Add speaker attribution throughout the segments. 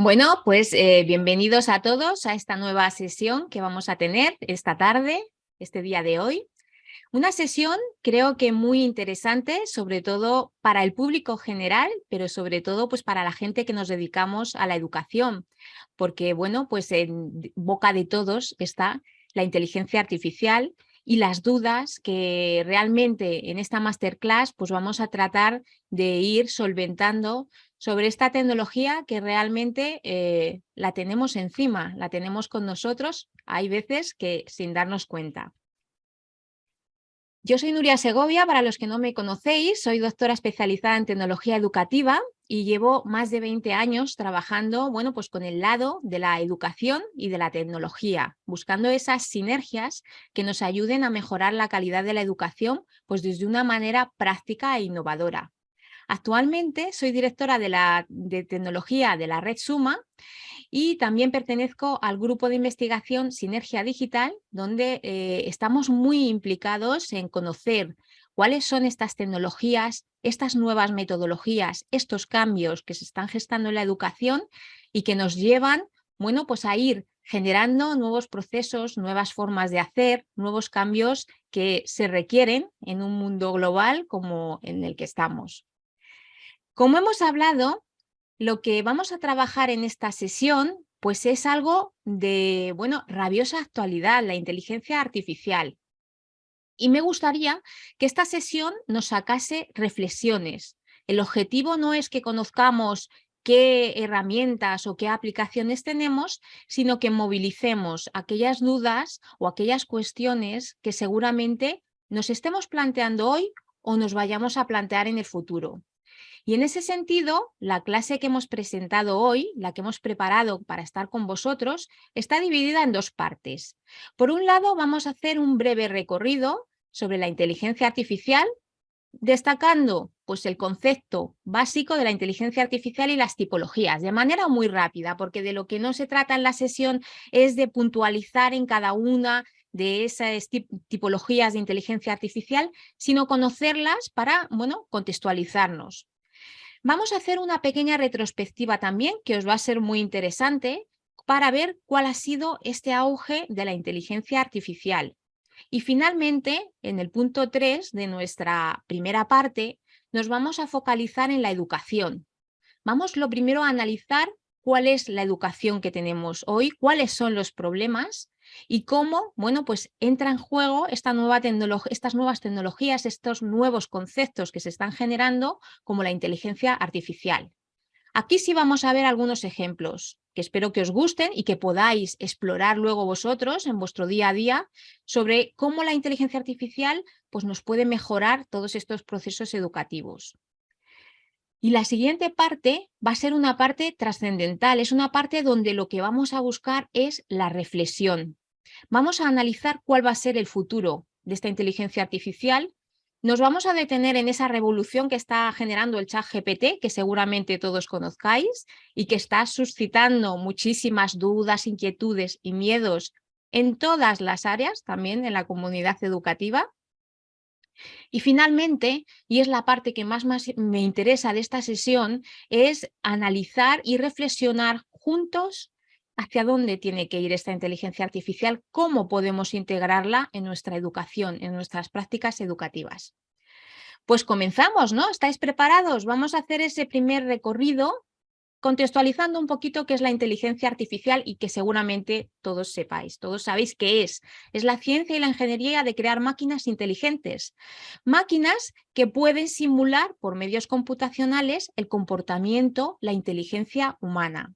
Speaker 1: Bueno, pues bienvenidos a todos a esta nueva sesión que vamos a tener esta tarde, este día de hoy. Una sesión creo que muy interesante, sobre todo para el público general, pero sobre todo pues para la gente que nos dedicamos a la educación, porque bueno, pues en boca de todos está la inteligencia artificial y las dudas que realmente en esta masterclass pues vamos a tratar de ir solventando sobre esta tecnología que realmente la tenemos encima, la tenemos con nosotros, hay veces que sin darnos cuenta. Yo soy Nuria Segovia, para los que no me conocéis, soy doctora especializada en tecnología educativa y llevo más de 20 años trabajando, bueno, pues con el lado de la educación y de la tecnología, buscando esas sinergias que nos ayuden a mejorar la calidad de la educación, pues desde una manera práctica e innovadora. Actualmente soy directora de tecnología de la red Suma y también pertenezco al grupo de investigación Sinergia Digital, donde estamos muy implicados en conocer cuáles son estas tecnologías, estas nuevas metodologías, estos cambios que se están gestando en la educación y que nos llevan, bueno, pues a ir generando nuevos procesos, nuevas formas de hacer, nuevos cambios que se requieren en un mundo global como en el que estamos. Como hemos hablado, lo que vamos a trabajar en esta sesión pues es algo de, bueno, rabiosa actualidad, la inteligencia artificial. Y me gustaría que esta sesión nos sacase reflexiones. El objetivo no es que conozcamos qué herramientas o qué aplicaciones tenemos, sino que movilicemos aquellas dudas o aquellas cuestiones que seguramente nos estemos planteando hoy o nos vayamos a plantear en el futuro. Y en ese sentido, la clase que hemos presentado hoy, la que hemos preparado para estar con vosotros, está dividida en dos partes. Por un lado, vamos a hacer un breve recorrido sobre la inteligencia artificial, destacando pues, el concepto básico de la inteligencia artificial y las tipologías, de manera muy rápida, porque de lo que no se trata en la sesión es de puntualizar en cada una de esas tipologías de inteligencia artificial, sino conocerlas para, bueno, contextualizarnos. Vamos a hacer una pequeña retrospectiva también, que os va a ser muy interesante, para ver cuál ha sido este auge de la inteligencia artificial. Y finalmente, en el punto 3 de nuestra primera parte, nos vamos a focalizar en la educación. Vamos lo primero a analizar cuál es la educación que tenemos hoy, cuáles son los problemas y cómo, bueno, pues entra en juego estas nuevas tecnologías, estos nuevos conceptos que se están generando como la inteligencia artificial. Aquí sí vamos a ver algunos ejemplos que espero que os gusten y que podáis explorar luego vosotros en vuestro día a día sobre cómo la inteligencia artificial pues, nos puede mejorar todos estos procesos educativos. Y la siguiente parte va a ser una parte trascendental, es una parte donde lo que vamos a buscar es la reflexión. Vamos a analizar cuál va a ser el futuro de esta inteligencia artificial. Nos vamos a detener en esa revolución que está generando el ChatGPT, que seguramente todos conozcáis y que está suscitando muchísimas dudas, inquietudes y miedos en todas las áreas, también en la comunidad educativa. Y finalmente, y es la parte que más me interesa de esta sesión, es analizar y reflexionar juntos hacia dónde tiene que ir esta inteligencia artificial, cómo podemos integrarla en nuestra educación, en nuestras prácticas educativas. Pues comenzamos, ¿no? ¿Estáis preparados? Vamos a hacer ese primer recorrido contextualizando un poquito qué es la inteligencia artificial y que seguramente todos sepáis, todos sabéis qué es. Es la ciencia y la ingeniería de crear máquinas inteligentes. Máquinas que pueden simular por medios computacionales el comportamiento, la inteligencia humana.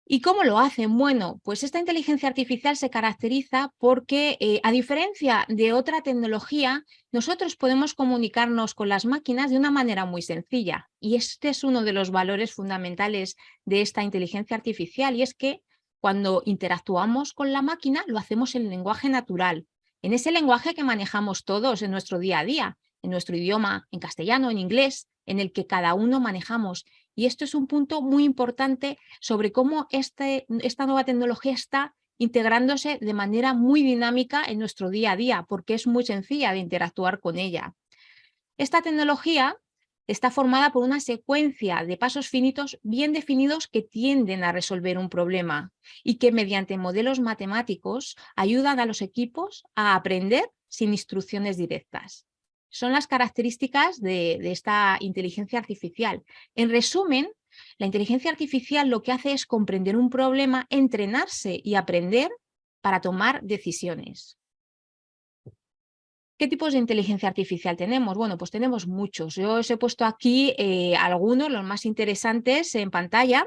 Speaker 1: ¿Y cómo lo hacen? Bueno, pues esta inteligencia artificial se caracteriza porque, a diferencia de otra tecnología, nosotros podemos comunicarnos con las máquinas de una manera muy sencilla. Y este es uno de los valores fundamentales de esta inteligencia artificial, y es que cuando interactuamos con la máquina lo hacemos en lenguaje natural, en ese lenguaje que manejamos todos en nuestro día a día, en nuestro idioma, en castellano, en inglés, en el que cada uno manejamos. Y esto es un punto muy importante sobre cómo esta nueva tecnología está integrándose de manera muy dinámica en nuestro día a día, porque es muy sencilla de interactuar con ella. Esta tecnología está formada por una secuencia de pasos finitos bien definidos que tienden a resolver un problema y que mediante modelos matemáticos ayudan a los equipos a aprender sin instrucciones directas. Son las características de esta inteligencia artificial. En resumen, la inteligencia artificial lo que hace es comprender un problema, entrenarse y aprender para tomar decisiones. ¿Qué tipos de inteligencia artificial tenemos? Bueno, pues tenemos muchos. Yo os he puesto aquí algunos, los más interesantes, en pantalla.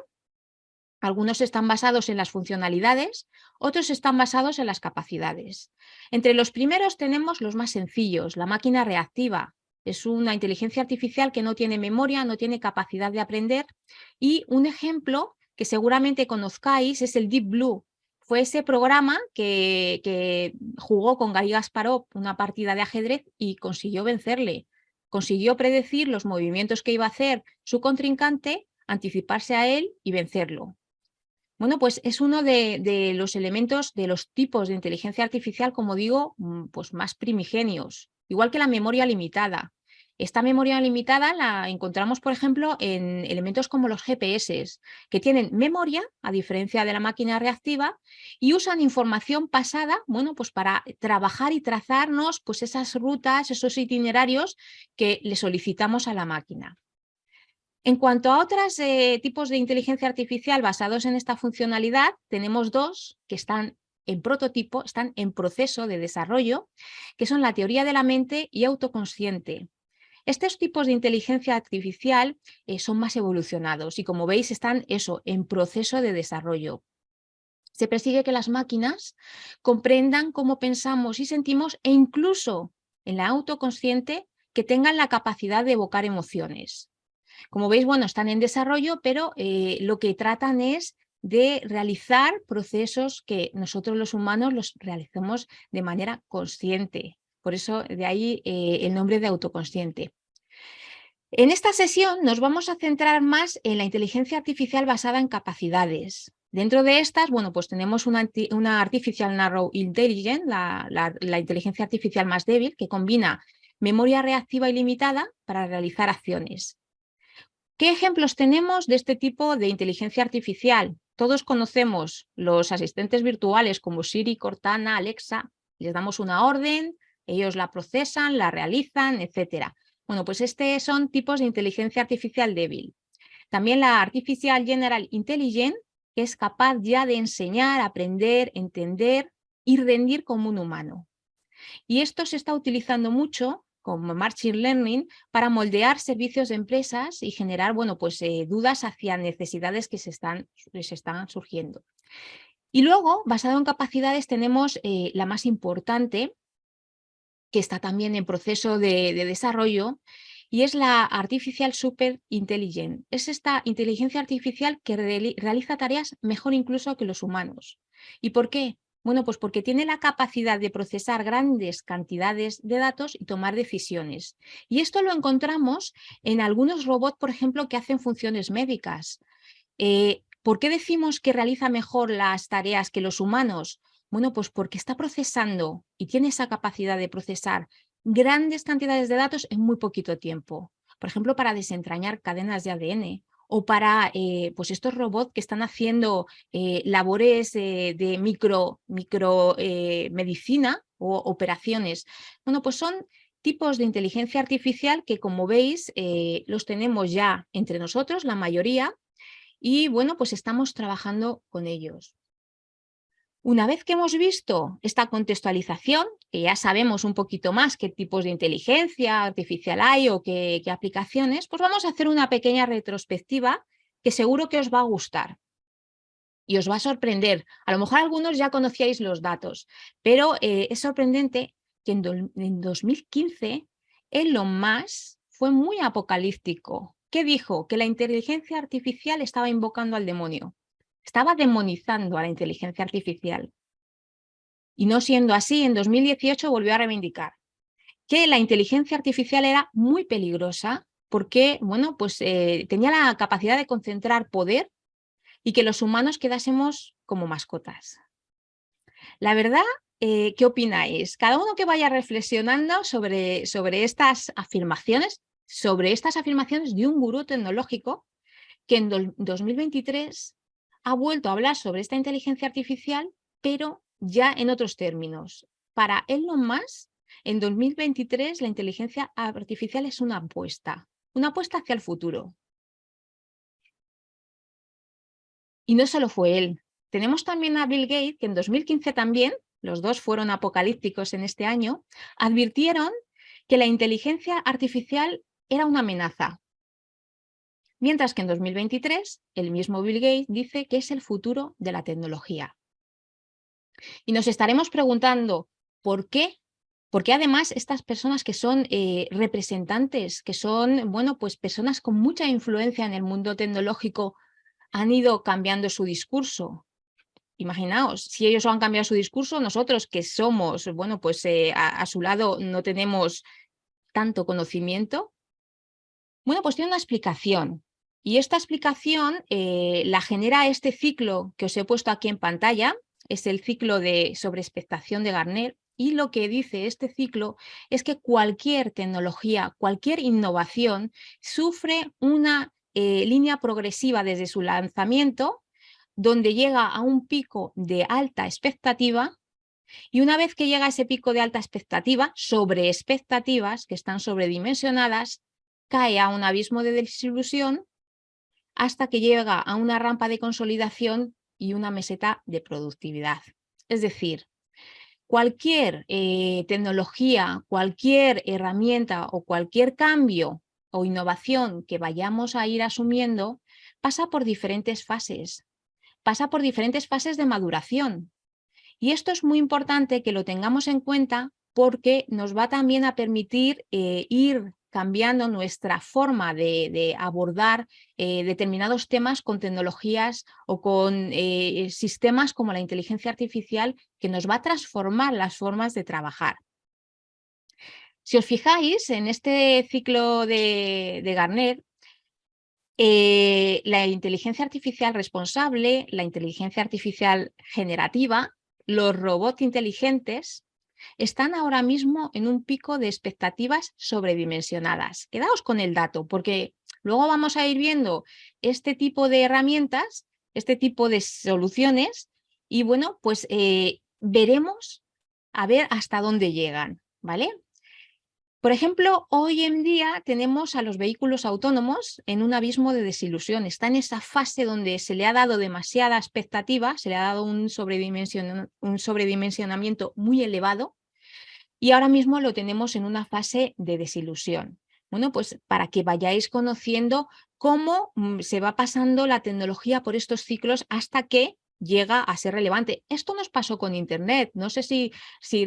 Speaker 1: Algunos están basados en las funcionalidades, otros están basados en las capacidades. Entre los primeros tenemos los más sencillos, la máquina reactiva. Es una inteligencia artificial que no tiene memoria, no tiene capacidad de aprender. Y un ejemplo que seguramente conozcáis es el Deep Blue. Fue ese programa que jugó con Garry Kasparov una partida de ajedrez y consiguió vencerle. Consiguió predecir los movimientos que iba a hacer su contrincante, anticiparse a él y vencerlo. Bueno, pues es uno de los elementos, de los tipos de inteligencia artificial, como digo, pues más primigenios, igual que la memoria limitada. Esta memoria limitada la encontramos, por ejemplo, en elementos como los GPS, que tienen memoria, a diferencia de la máquina reactiva, y usan información pasada, bueno, pues para trabajar y trazarnos pues esas rutas, esos itinerarios que le solicitamos a la máquina. En cuanto a otros tipos de inteligencia artificial basados en esta funcionalidad, tenemos dos que están en prototipo, están en proceso de desarrollo, que son la teoría de la mente y autoconsciente. Estos tipos de inteligencia artificial son más evolucionados y, como veis, están en proceso de desarrollo. Se persigue que las máquinas comprendan cómo pensamos y sentimos e incluso en la autoconsciente que tengan la capacidad de evocar emociones. Como veis, bueno, están en desarrollo, pero lo que tratan es de realizar procesos que nosotros los humanos los realizamos de manera consciente. Por eso de ahí el nombre de autoconsciente. En esta sesión nos vamos a centrar más en la inteligencia artificial basada en capacidades. Dentro de estas, bueno, pues tenemos una Artificial Narrow Intelligence, la inteligencia artificial más débil, que combina memoria reactiva ilimitada para realizar acciones. ¿Qué ejemplos tenemos de este tipo de inteligencia artificial? Todos conocemos los asistentes virtuales como Siri, Cortana, Alexa. Les damos una orden, ellos la procesan, la realizan, etc. Bueno, pues son tipos de inteligencia artificial débil. También la Artificial General Intelligence, que es capaz ya de enseñar, aprender, entender y rendir como un humano. Y esto se está utilizando mucho como Machine Learning para moldear servicios de empresas y generar, bueno, pues, dudas hacia necesidades que se están surgiendo. Y luego, basado en capacidades, tenemos la más importante, que está también en proceso de desarrollo, y es la Artificial Super Intelligence. Es esta inteligencia artificial que realiza tareas mejor incluso que los humanos. ¿Y por qué? Bueno, pues porque tiene la capacidad de procesar grandes cantidades de datos y tomar decisiones. Y esto lo encontramos en algunos robots, por ejemplo, que hacen funciones médicas. ¿Por qué decimos que realiza mejor las tareas que los humanos? Bueno, pues porque está procesando y tiene esa capacidad de procesar grandes cantidades de datos en muy poquito tiempo. Por ejemplo, para desentrañar cadenas de ADN o para pues estos robots que están haciendo labores de micromedicina o operaciones. Bueno, pues son tipos de inteligencia artificial que, como veis, los tenemos ya entre nosotros, la mayoría, y bueno, pues estamos trabajando con ellos. Una vez que hemos visto esta contextualización, que ya sabemos un poquito más qué tipos de inteligencia artificial hay o qué aplicaciones, pues vamos a hacer una pequeña retrospectiva que seguro que os va a gustar y os va a sorprender. A lo mejor algunos ya conocíais los datos, pero es sorprendente que en 2015 Elon Musk fue muy apocalíptico. ¿Qué dijo? Que la inteligencia artificial estaba invocando al demonio. Estaba demonizando a la inteligencia artificial. Y no siendo así, en 2018 volvió a reivindicar que la inteligencia artificial era muy peligrosa porque, bueno, pues tenía la capacidad de concentrar poder y que los humanos quedásemos como mascotas. La verdad, ¿qué opináis? Cada uno que vaya reflexionando sobre estas afirmaciones, sobre estas afirmaciones de un gurú tecnológico que en 2023 ha vuelto a hablar sobre esta inteligencia artificial, pero ya en otros términos. Para Elon Musk, en 2023 la inteligencia artificial es una apuesta hacia el futuro. Y no solo fue él. Tenemos también a Bill Gates, que en 2015 también, los dos fueron apocalípticos en este año, advirtieron que la inteligencia artificial era una amenaza. Mientras que en 2023, el mismo Bill Gates dice que es el futuro de la tecnología. Y nos estaremos preguntando, ¿por qué? Porque además estas personas que son representantes, que son, bueno, pues personas con mucha influencia en el mundo tecnológico, han ido cambiando su discurso. Imaginaos, si ellos han cambiado su discurso, nosotros que somos, bueno, pues a su lado no tenemos tanto conocimiento. Bueno, pues tiene una explicación. Y esta explicación la genera este ciclo que os he puesto aquí en pantalla, es el ciclo de sobreexpectación de Gartner, y lo que dice este ciclo es que cualquier tecnología, cualquier innovación sufre una línea progresiva desde su lanzamiento, donde llega a un pico de alta expectativa, y una vez que llega a ese pico de alta expectativa, sobre expectativas que están sobredimensionadas, cae a un abismo de desilusión hasta que llega a una rampa de consolidación y una meseta de productividad. Es decir, cualquier tecnología, cualquier herramienta o cualquier cambio o innovación que vayamos a ir asumiendo pasa por diferentes fases. Pasa por diferentes fases de maduración. Y esto es muy importante que lo tengamos en cuenta porque nos va también a permitir ir cambiando nuestra forma de abordar determinados temas con tecnologías o con sistemas como la inteligencia artificial, que nos va a transformar las formas de trabajar. Si os fijáis en este ciclo de Gartner, la inteligencia artificial responsable, la inteligencia artificial generativa, los robots inteligentes están ahora mismo en un pico de expectativas sobredimensionadas. Quedaos con el dato, porque luego vamos a ir viendo este tipo de herramientas, este tipo de soluciones, y bueno, pues veremos a ver hasta dónde llegan, ¿vale? Por ejemplo, hoy en día tenemos a los vehículos autónomos en un abismo de desilusión. Está en esa fase donde se le ha dado demasiada expectativa, se le ha dado un sobredimensionamiento muy elevado, y ahora mismo lo tenemos en una fase de desilusión. Bueno, pues para que vayáis conociendo cómo se va pasando la tecnología por estos ciclos hasta que llega a ser relevante. Esto nos pasó con Internet. No sé si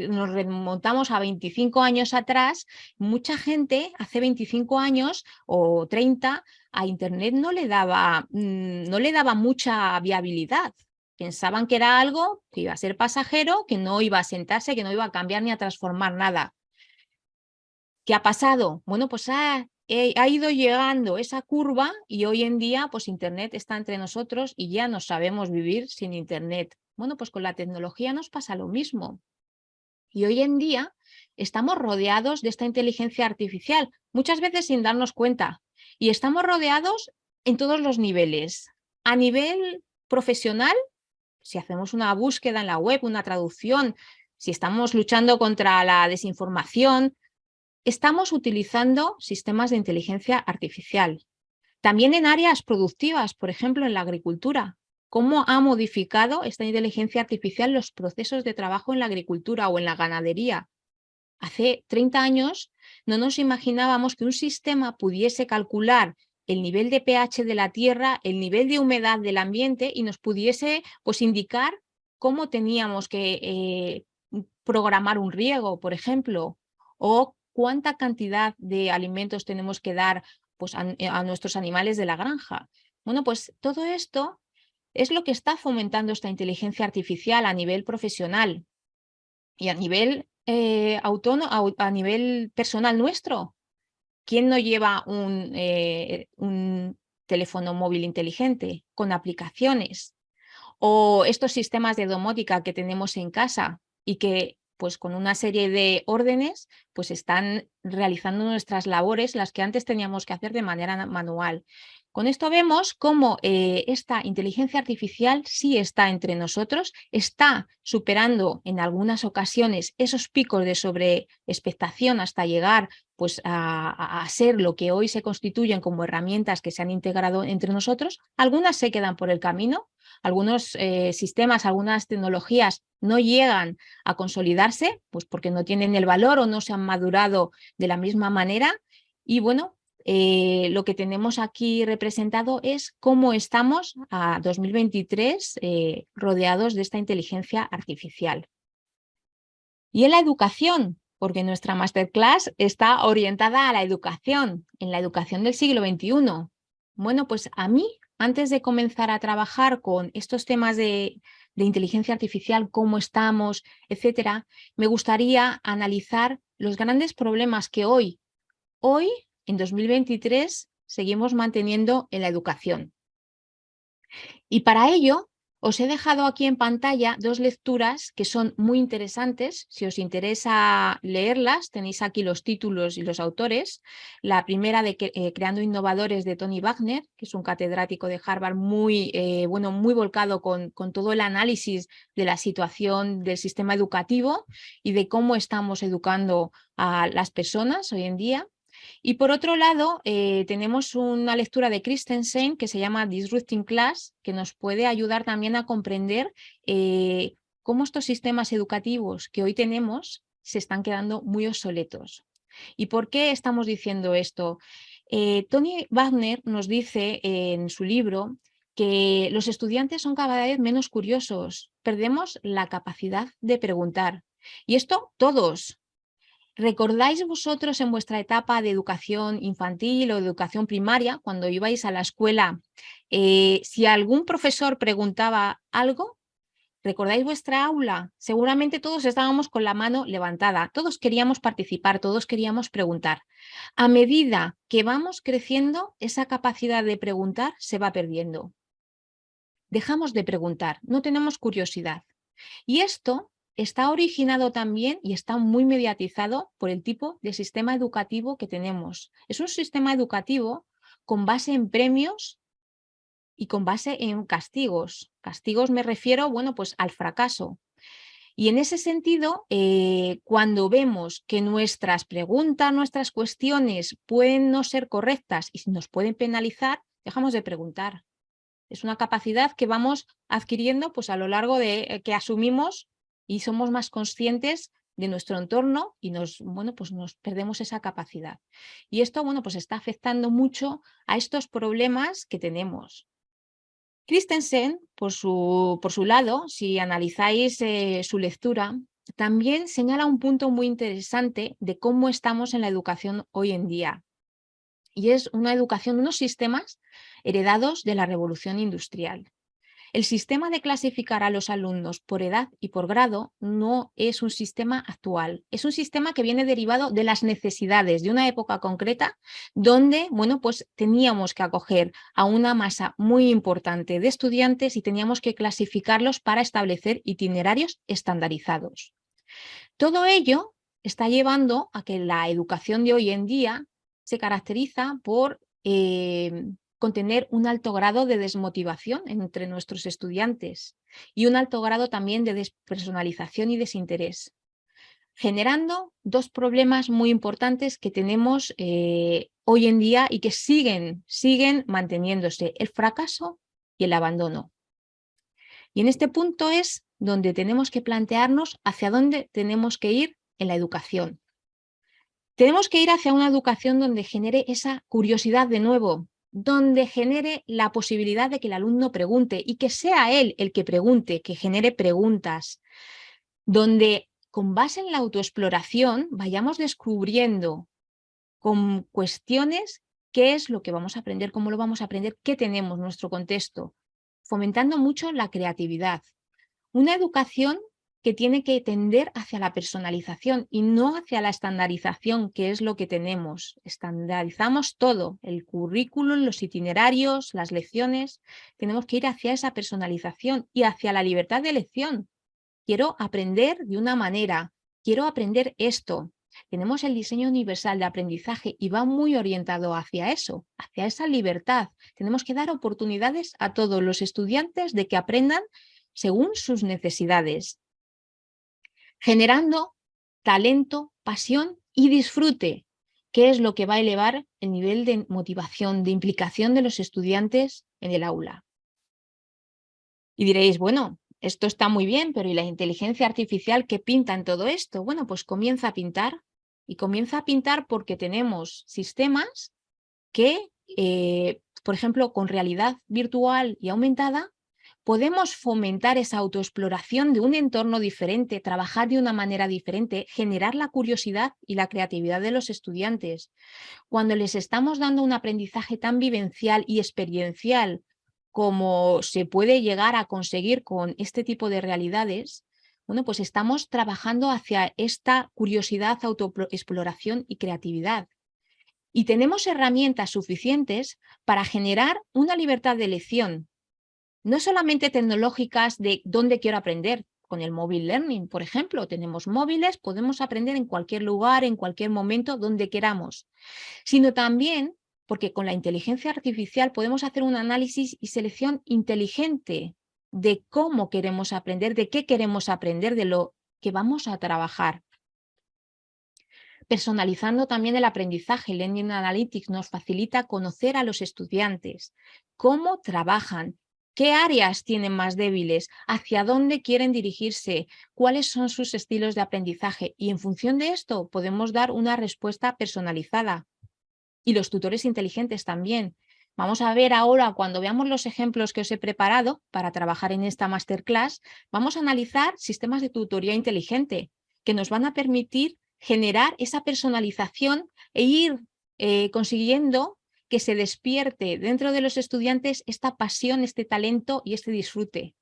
Speaker 1: nos remontamos a 25 años atrás, mucha gente hace 25 años o 30 a Internet no le daba mucha viabilidad. Pensaban que era algo que iba a ser pasajero, que no iba a sentarse, que no iba a cambiar ni a transformar nada. ¿Qué ha pasado? Bueno, pues ha ido llegando esa curva y hoy en día pues Internet está entre nosotros y ya no sabemos vivir sin Internet. Bueno, pues con la tecnología nos pasa lo mismo. Y hoy en día estamos rodeados de esta inteligencia artificial, muchas veces sin darnos cuenta. Y estamos rodeados en todos los niveles. A nivel profesional, si hacemos una búsqueda en la web, una traducción, si estamos luchando contra la desinformación, estamos utilizando sistemas de inteligencia artificial. También en áreas productivas, por ejemplo, en la agricultura. ¿Cómo ha modificado esta inteligencia artificial los procesos de trabajo en la agricultura o en la ganadería? Hace 30 años no nos imaginábamos que un sistema pudiese calcular el nivel de pH de la tierra, el nivel de humedad del ambiente y nos pudiese pues, indicar cómo teníamos que programar un riego, por ejemplo, o cuánta cantidad de alimentos tenemos que dar pues, a nuestros animales de la granja. Bueno, pues todo esto es lo que está fomentando esta inteligencia artificial a nivel profesional y a nivel autónomo, a nivel personal nuestro. ¿Quién no lleva un teléfono móvil inteligente con aplicaciones? O estos sistemas de domótica que tenemos en casa y que pues con una serie de órdenes, pues están realizando nuestras labores, las que antes teníamos que hacer de manera manual. Con esto vemos cómo esta inteligencia artificial sí está entre nosotros, está superando en algunas ocasiones esos picos de sobreexpectación hasta llegar pues, a ser lo que hoy se constituyen como herramientas que se han integrado entre nosotros. Algunas se quedan por el camino, algunos sistemas, algunas tecnologías no llegan a consolidarse, pues porque no tienen el valor o no se han madurado de la misma manera. Y bueno, lo que tenemos aquí representado es cómo estamos a 2023 rodeados de esta inteligencia artificial. Y en la educación, porque nuestra masterclass está orientada a la educación, en la educación del siglo XXI. Bueno, pues a mí, antes de comenzar a trabajar con estos temas de inteligencia artificial, cómo estamos, etcétera, me gustaría analizar los grandes problemas que hoy, en 2023, seguimos manteniendo en la educación. Y para ello, os he dejado aquí en pantalla dos lecturas que son muy interesantes. Si os interesa leerlas, tenéis aquí los títulos y los autores. La primera de Creando Innovadores, de Tony Wagner, que es un catedrático de Harvard muy volcado con todo el análisis de la situación del sistema educativo y de cómo estamos educando a las personas hoy en día. Y por otro lado, tenemos una lectura de Christensen que se llama Disrupting Class, que nos puede ayudar también a comprender cómo estos sistemas educativos que hoy tenemos se están quedando muy obsoletos. ¿Y por qué estamos diciendo esto? Tony Wagner nos dice en su libro que los estudiantes son cada vez menos curiosos, perdemos la capacidad de preguntar. Y esto todos. ¿Recordáis vosotros en vuestra etapa de educación infantil o de educación primaria, cuando ibais a la escuela, si algún profesor preguntaba algo? ¿Recordáis vuestra aula? Seguramente todos estábamos con la mano levantada, todos queríamos participar, todos queríamos preguntar. A medida que vamos creciendo, esa capacidad de preguntar se va perdiendo. Dejamos de preguntar, no tenemos curiosidad. Y esto está originado también y está muy mediatizado por el tipo de sistema educativo que tenemos. Es un sistema educativo con base en premios y con base en castigos. Castigos me refiero, bueno, pues al fracaso. Y en ese sentido, cuando vemos que nuestras preguntas, nuestras cuestiones pueden no ser correctas y nos pueden penalizar, dejamos de preguntar. Es una capacidad que vamos adquiriendo pues, a lo largo de que asumimos y somos más conscientes de nuestro entorno y nos perdemos esa capacidad. Y esto pues está afectando mucho a estos problemas que tenemos. Christensen, por su lado, si analizáis su lectura, también señala un punto muy interesante de cómo estamos en la educación hoy en día. Y es una educación, unos sistemas heredados de la revolución industrial. El sistema de clasificar a los alumnos por edad y por grado no es un sistema actual, es un sistema que viene derivado de las necesidades de una época concreta donde, pues teníamos que acoger a una masa muy importante de estudiantes y teníamos que clasificarlos para establecer itinerarios estandarizados. Todo ello está llevando a que la educación de hoy en día se caracteriza por contener un alto grado de desmotivación entre nuestros estudiantes y un alto grado también de despersonalización y desinterés, generando dos problemas muy importantes que tenemos hoy en día y que siguen manteniéndose: el fracaso y el abandono. Y en este punto es donde tenemos que plantearnos hacia dónde tenemos que ir en la educación. Tenemos que ir hacia una educación donde genere esa curiosidad de nuevo, donde genere la posibilidad de que el alumno pregunte y que sea él el que pregunte, que genere preguntas, donde con base en la autoexploración vayamos descubriendo con cuestiones qué es lo que vamos a aprender, cómo lo vamos a aprender, qué tenemos, nuestro contexto, fomentando mucho la creatividad. Una educación que tiene que tender hacia la personalización y no hacia la estandarización, que es lo que tenemos. Estandarizamos todo, el currículum, los itinerarios, las lecciones. Tenemos que ir hacia esa personalización y hacia la libertad de elección. Quiero aprender de una manera, quiero aprender esto. Tenemos el diseño universal de aprendizaje y va muy orientado hacia eso, hacia esa libertad. Tenemos que dar oportunidades a todos los estudiantes de que aprendan según sus necesidades, generando talento, pasión y disfrute, que es lo que va a elevar el nivel de motivación, de implicación de los estudiantes en el aula. Y diréis, bueno, esto está muy bien, pero ¿y la inteligencia artificial qué pinta en todo esto? Bueno, pues comienza a pintar. Y comienza a pintar porque tenemos sistemas que, por ejemplo, con realidad virtual y aumentada, podemos fomentar esa autoexploración de un entorno diferente, trabajar de una manera diferente, generar la curiosidad y la creatividad de los estudiantes. Cuando les estamos dando un aprendizaje tan vivencial y experiencial como se puede llegar a conseguir con este tipo de realidades, bueno, pues estamos trabajando hacia esta curiosidad, autoexploración y creatividad. Y tenemos herramientas suficientes para generar una libertad de elección, no solamente tecnológicas de dónde quiero aprender. Con el mobile learning, por ejemplo, tenemos móviles, podemos aprender en cualquier lugar, en cualquier momento, donde queramos, sino también porque con la inteligencia artificial podemos hacer un análisis y selección inteligente de cómo queremos aprender, de qué queremos aprender, de lo que vamos a trabajar. Personalizando también el aprendizaje, Learning Analytics nos facilita conocer a los estudiantes, cómo trabajan, qué áreas tienen más débiles, hacia dónde quieren dirigirse, cuáles son sus estilos de aprendizaje, y en función de esto podemos dar una respuesta personalizada. Y los tutores inteligentes también. Vamos a ver ahora, cuando veamos los ejemplos que os he preparado para trabajar en esta masterclass, vamos a analizar sistemas de tutoría inteligente que nos van a permitir generar esa personalización e ir consiguiendo que se despierte dentro de los estudiantes esta pasión, este talento y este disfrute.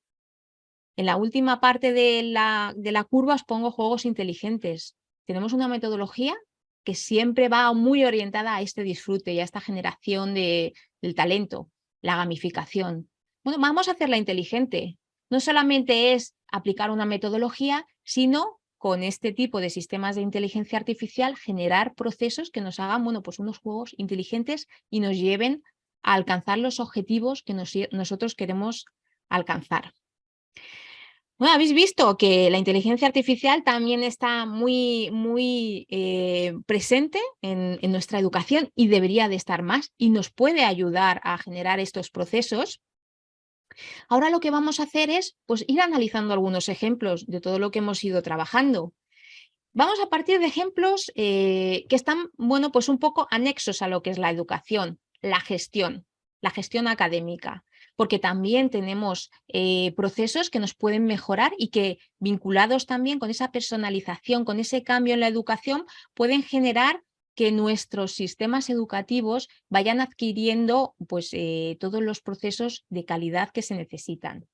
Speaker 1: En la última parte de la curva os pongo juegos inteligentes. Tenemos una metodología que siempre va muy orientada a este disfrute y a esta generación del talento, la gamificación. Bueno, vamos a hacerla inteligente. No solamente es aplicar una metodología, sino con este tipo de sistemas de inteligencia artificial generar procesos que nos hagan, bueno, pues unos juegos inteligentes y nos lleven a alcanzar los objetivos que nosotros queremos alcanzar. Bueno, habéis visto que la inteligencia artificial también está muy presente en nuestra educación y debería de estar más y nos puede ayudar a generar estos procesos. Ahora lo que vamos a hacer es pues, ir analizando algunos ejemplos de todo lo que hemos ido trabajando. Vamos a partir de ejemplos que están, bueno, pues un poco anexos a lo que es la educación, la gestión académica, porque también tenemos procesos que nos pueden mejorar y que vinculados también con esa personalización, con ese cambio en la educación, pueden generar que nuestros sistemas educativos vayan adquiriendo pues, todos los procesos de calidad que se necesitan.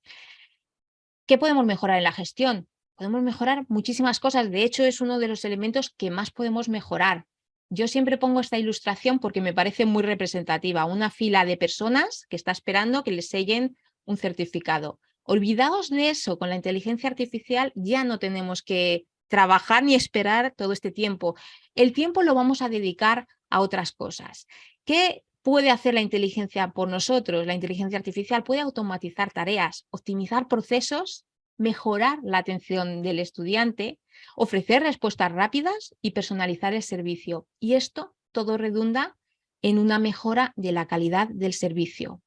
Speaker 1: ¿Qué podemos mejorar en la gestión? Podemos mejorar muchísimas cosas. De hecho, es uno de los elementos que más podemos mejorar. Yo siempre pongo esta ilustración porque me parece muy representativa. Una fila de personas que está esperando que les sellen un certificado. Olvidaos de eso. Con la inteligencia artificial ya no tenemos que trabajar ni esperar todo este tiempo. El tiempo lo vamos a dedicar a otras cosas. ¿Qué puede hacer la inteligencia por nosotros? La inteligencia artificial puede automatizar tareas, optimizar procesos, mejorar la atención del estudiante, ofrecer respuestas rápidas y personalizar el servicio. Y esto todo redunda en una mejora de la calidad del servicio.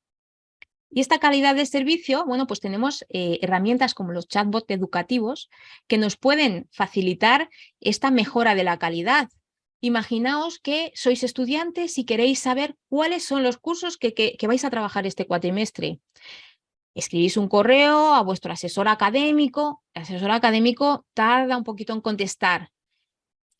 Speaker 1: Y esta calidad de servicio, bueno, pues tenemos herramientas como los chatbots educativos que nos pueden facilitar esta mejora de la calidad. Imaginaos que sois estudiantes y queréis saber cuáles son los cursos que vais a trabajar este cuatrimestre. Escribís un correo a vuestro asesor académico, el asesor académico tarda un poquito en contestar.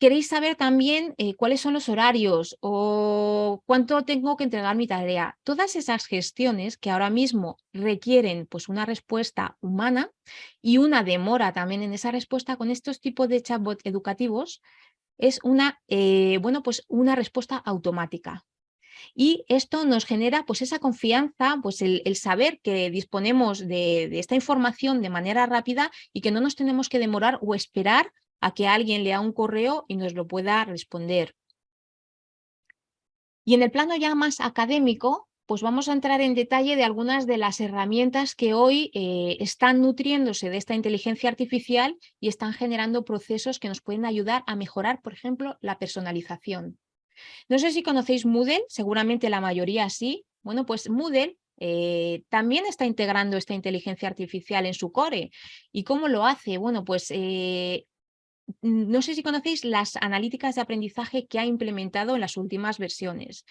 Speaker 1: Queréis saber también cuáles son los horarios o cuánto tengo que entregar mi tarea. Todas esas gestiones que ahora mismo requieren pues, una respuesta humana y una demora también en esa respuesta con estos tipos de chatbots educativos es una, bueno, pues una respuesta automática. Y esto nos genera pues, esa confianza, pues, el saber que disponemos de esta información de manera rápida y que no nos tenemos que demorar o esperar a que alguien lea un correo y nos lo pueda responder. Y en el plano ya más académico, pues vamos a entrar en detalle de algunas de las herramientas que hoy están nutriéndose de esta inteligencia artificial y están generando procesos que nos pueden ayudar a mejorar, por ejemplo, la personalización. No sé si conocéis Moodle, seguramente la mayoría sí. Bueno, pues Moodle también está integrando esta inteligencia artificial en su core. ¿Y cómo lo hace? Bueno, pues no sé si conocéis las analíticas de aprendizaje que ha implementado en las últimas versiones.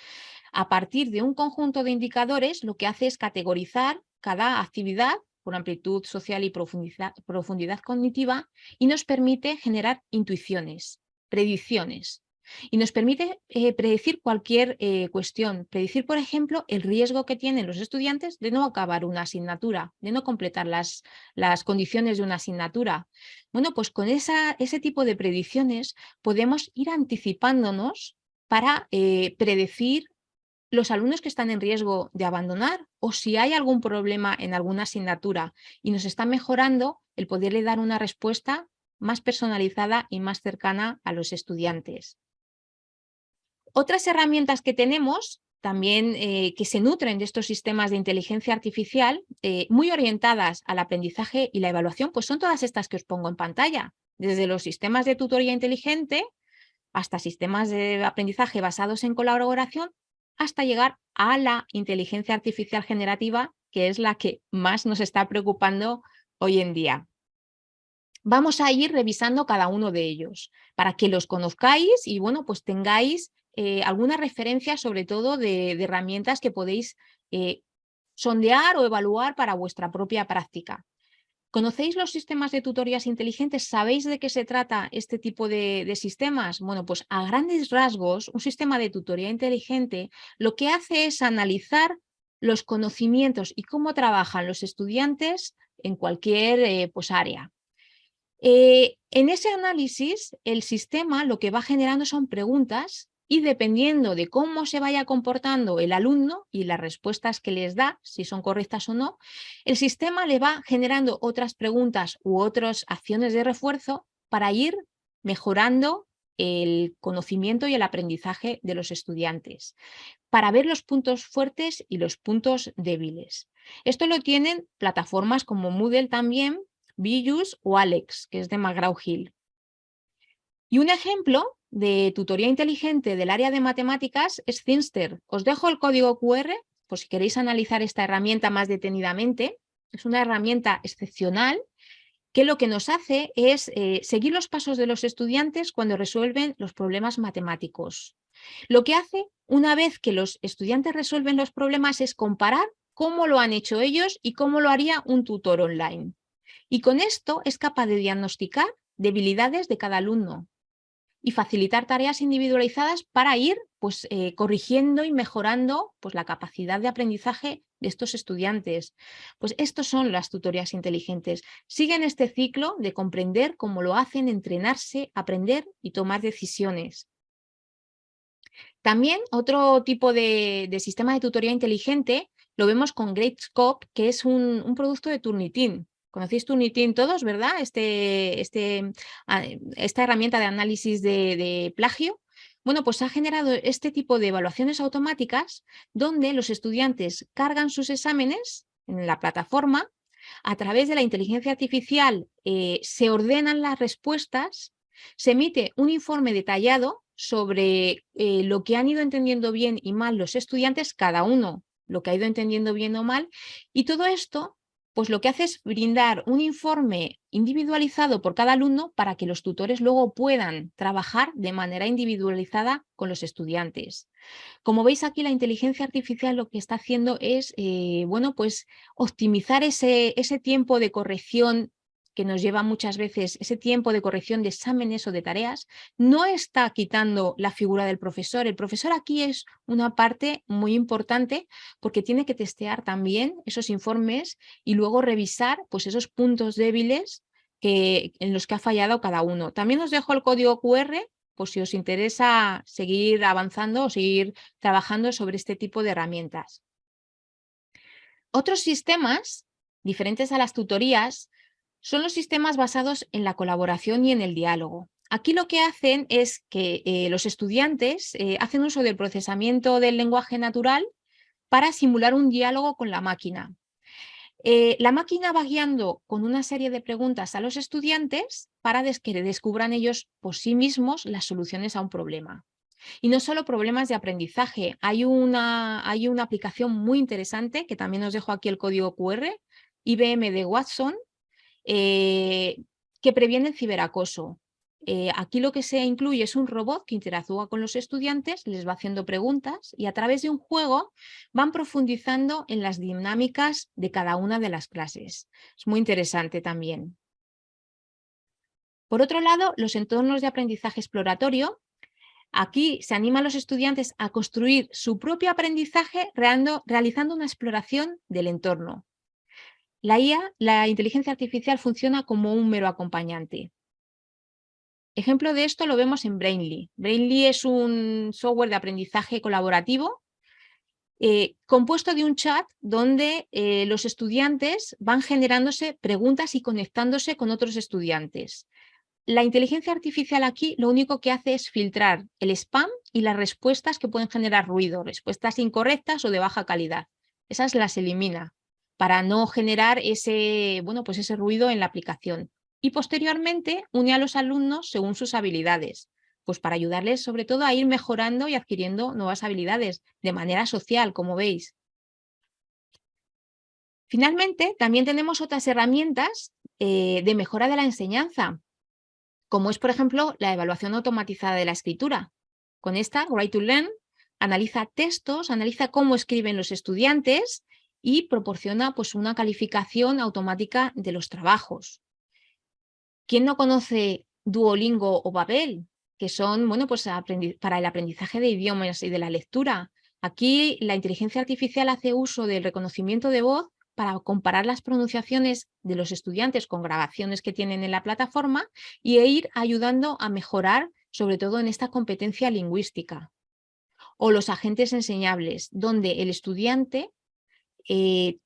Speaker 1: A partir de un conjunto de indicadores, lo que hace es categorizar cada actividad por amplitud social y profundidad cognitiva y nos permite generar intuiciones, predicciones. Y nos permite predecir cualquier cuestión, predecir, por ejemplo, el riesgo que tienen los estudiantes de no acabar una asignatura, de no completar las condiciones de una asignatura. Bueno, pues con ese tipo de predicciones podemos ir anticipándonos para predecir los alumnos que están en riesgo de abandonar o si hay algún problema en alguna asignatura y nos está mejorando el poderle dar una respuesta más personalizada y más cercana a los estudiantes. Otras herramientas que tenemos también que se nutren de estos sistemas de inteligencia artificial, muy orientadas al aprendizaje y la evaluación, pues son todas estas que os pongo en pantalla, desde los sistemas de tutoría inteligente hasta sistemas de aprendizaje basados en colaboración, hasta llegar a la inteligencia artificial generativa, que es la que más nos está preocupando hoy en día. Vamos a ir revisando cada uno de ellos para que los conozcáis y bueno, pues tengáis alguna referencia sobre todo de herramientas que podéis sondear o evaluar para vuestra propia práctica. ¿Conocéis los sistemas de tutorías inteligentes? ¿Sabéis de qué se trata este tipo de sistemas? Bueno, pues a grandes rasgos, un sistema de tutoría inteligente lo que hace es analizar los conocimientos y cómo trabajan los estudiantes en cualquier pues, área. En ese análisis, el sistema lo que va generando son preguntas y dependiendo de cómo se vaya comportando el alumno y las respuestas que les da, si son correctas o no, el sistema le va generando otras preguntas u otras acciones de refuerzo para ir mejorando el conocimiento y el aprendizaje de los estudiantes, para ver los puntos fuertes y los puntos débiles. Esto lo tienen plataformas como Moodle también, Villus o Alex, que es de McGraw-Hill. Y un ejemplo de tutoría inteligente del área de matemáticas es Thinster. Os dejo el código QR por si queréis analizar esta herramienta más detenidamente. Es una herramienta excepcional que lo que nos hace es seguir los pasos de los estudiantes cuando resuelven los problemas matemáticos. Lo que hace, una vez que los estudiantes resuelven los problemas, es comparar cómo lo han hecho ellos y cómo lo haría un tutor online. Y con esto es capaz de diagnosticar debilidades de cada alumno y facilitar tareas individualizadas para ir pues, corrigiendo y mejorando pues, la capacidad de aprendizaje de estos estudiantes. Pues estos son las tutorías inteligentes. Siguen este ciclo de comprender cómo lo hacen, entrenarse, aprender y tomar decisiones. También otro tipo de sistema de tutoría inteligente lo vemos con Gradescope, que es un producto de Turnitin. ¿Conocéis Turnitin todos, verdad? Esta herramienta de análisis de plagio. Bueno, pues ha generado este tipo de evaluaciones automáticas donde los estudiantes cargan sus exámenes en la plataforma, a través de la inteligencia artificial se ordenan las respuestas, se emite un informe detallado sobre lo que han ido entendiendo bien y mal los estudiantes, cada uno lo que ha ido entendiendo bien o mal, y todo esto pues lo que hace es brindar un informe individualizado por cada alumno para que los tutores luego puedan trabajar de manera individualizada con los estudiantes. Como veis aquí, la inteligencia artificial lo que está haciendo es bueno, pues optimizar ese tiempo de corrección que nos lleva muchas veces, ese tiempo de corrección de exámenes o de tareas, no está quitando la figura del profesor. El profesor aquí es una parte muy importante porque tiene que testear también esos informes y luego revisar pues, esos puntos débiles en los que ha fallado cada uno. También os dejo el código QR por si os interesa seguir avanzando o seguir trabajando sobre este tipo de herramientas. Otros sistemas, diferentes a las tutorías, Son los sistemas basados en la colaboración y en el diálogo. Aquí lo que hacen es que los estudiantes hacen uso del procesamiento del lenguaje natural para simular un diálogo con la máquina. La máquina va guiando con una serie de preguntas a los estudiantes para que descubran ellos por sí mismos las soluciones a un problema. Y no solo problemas de aprendizaje, hay una aplicación muy interesante, que también os dejo aquí el código QR, IBM de Watson, eh, que previene el ciberacoso. Aquí lo que se incluye es un robot que interactúa con los estudiantes, les va haciendo preguntas y a través de un juego van profundizando en las dinámicas de cada una de las clases. Es muy interesante también. Por otro lado, los entornos de aprendizaje exploratorio. Aquí se anima a los estudiantes a construir su propio aprendizaje realizando una exploración del entorno. La IA, la inteligencia artificial, funciona como un mero acompañante. Ejemplo de esto lo vemos en Brainly. Brainly es un software de aprendizaje colaborativo compuesto de un chat donde los estudiantes van generándose preguntas y conectándose con otros estudiantes. La inteligencia artificial aquí lo único que hace es filtrar el spam y las respuestas que pueden generar ruido, respuestas incorrectas o de baja calidad. Esas las elimina para no generar ese ruido en la aplicación. Y posteriormente une a los alumnos según sus habilidades, pues para ayudarles sobre todo a ir mejorando y adquiriendo nuevas habilidades de manera social, como veis. Finalmente, también tenemos otras herramientas de mejora de la enseñanza, como es, por ejemplo, la evaluación automatizada de la escritura. Con esta, Write2Learn analiza textos, analiza cómo escriben los estudiantes y proporciona pues, una calificación automática de los trabajos. ¿Quién no conoce Duolingo o Babel? Que son para el aprendizaje de idiomas y de la lectura. Aquí la inteligencia artificial hace uso del reconocimiento de voz para comparar las pronunciaciones de los estudiantes con grabaciones que tienen en la plataforma y ir ayudando a mejorar, sobre todo en esta competencia lingüística. O los agentes enseñables, donde el estudiante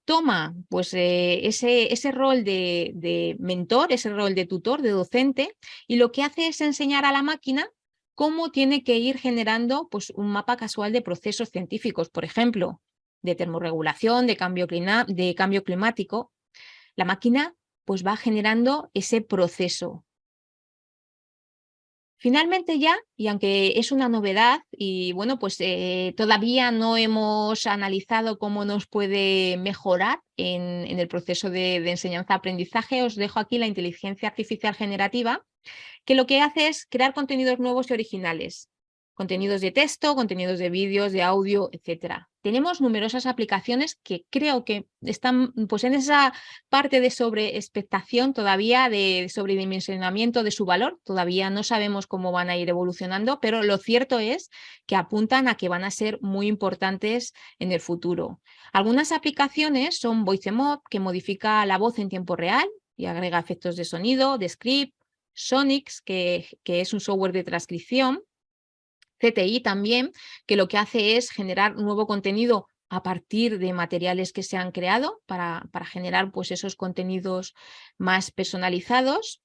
Speaker 1: toma pues, ese rol de mentor, ese rol de tutor, de docente, y lo que hace es enseñar a la máquina cómo tiene que ir generando pues, un mapa casual de procesos científicos, por ejemplo, de termorregulación, de cambio climático. La máquina pues, va generando ese proceso. Finalmente ya, y aunque es una novedad y bueno, pues todavía no hemos analizado cómo nos puede mejorar en el proceso de enseñanza-aprendizaje, os dejo aquí la inteligencia artificial generativa, que lo que hace es crear contenidos nuevos y originales. Contenidos de texto, contenidos de vídeos, de audio, etc. Tenemos numerosas aplicaciones que creo que están pues, en esa parte de sobreexpectación todavía, de sobredimensionamiento de su valor. Todavía no sabemos cómo van a ir evolucionando, pero lo cierto es que apuntan a que van a ser muy importantes en el futuro. Algunas aplicaciones son VoiceMod, que modifica la voz en tiempo real y agrega efectos de sonido, de script. Sonix, que es un software de transcripción. CTI también, que lo que hace es generar nuevo contenido a partir de materiales que se han creado para generar pues, esos contenidos más personalizados.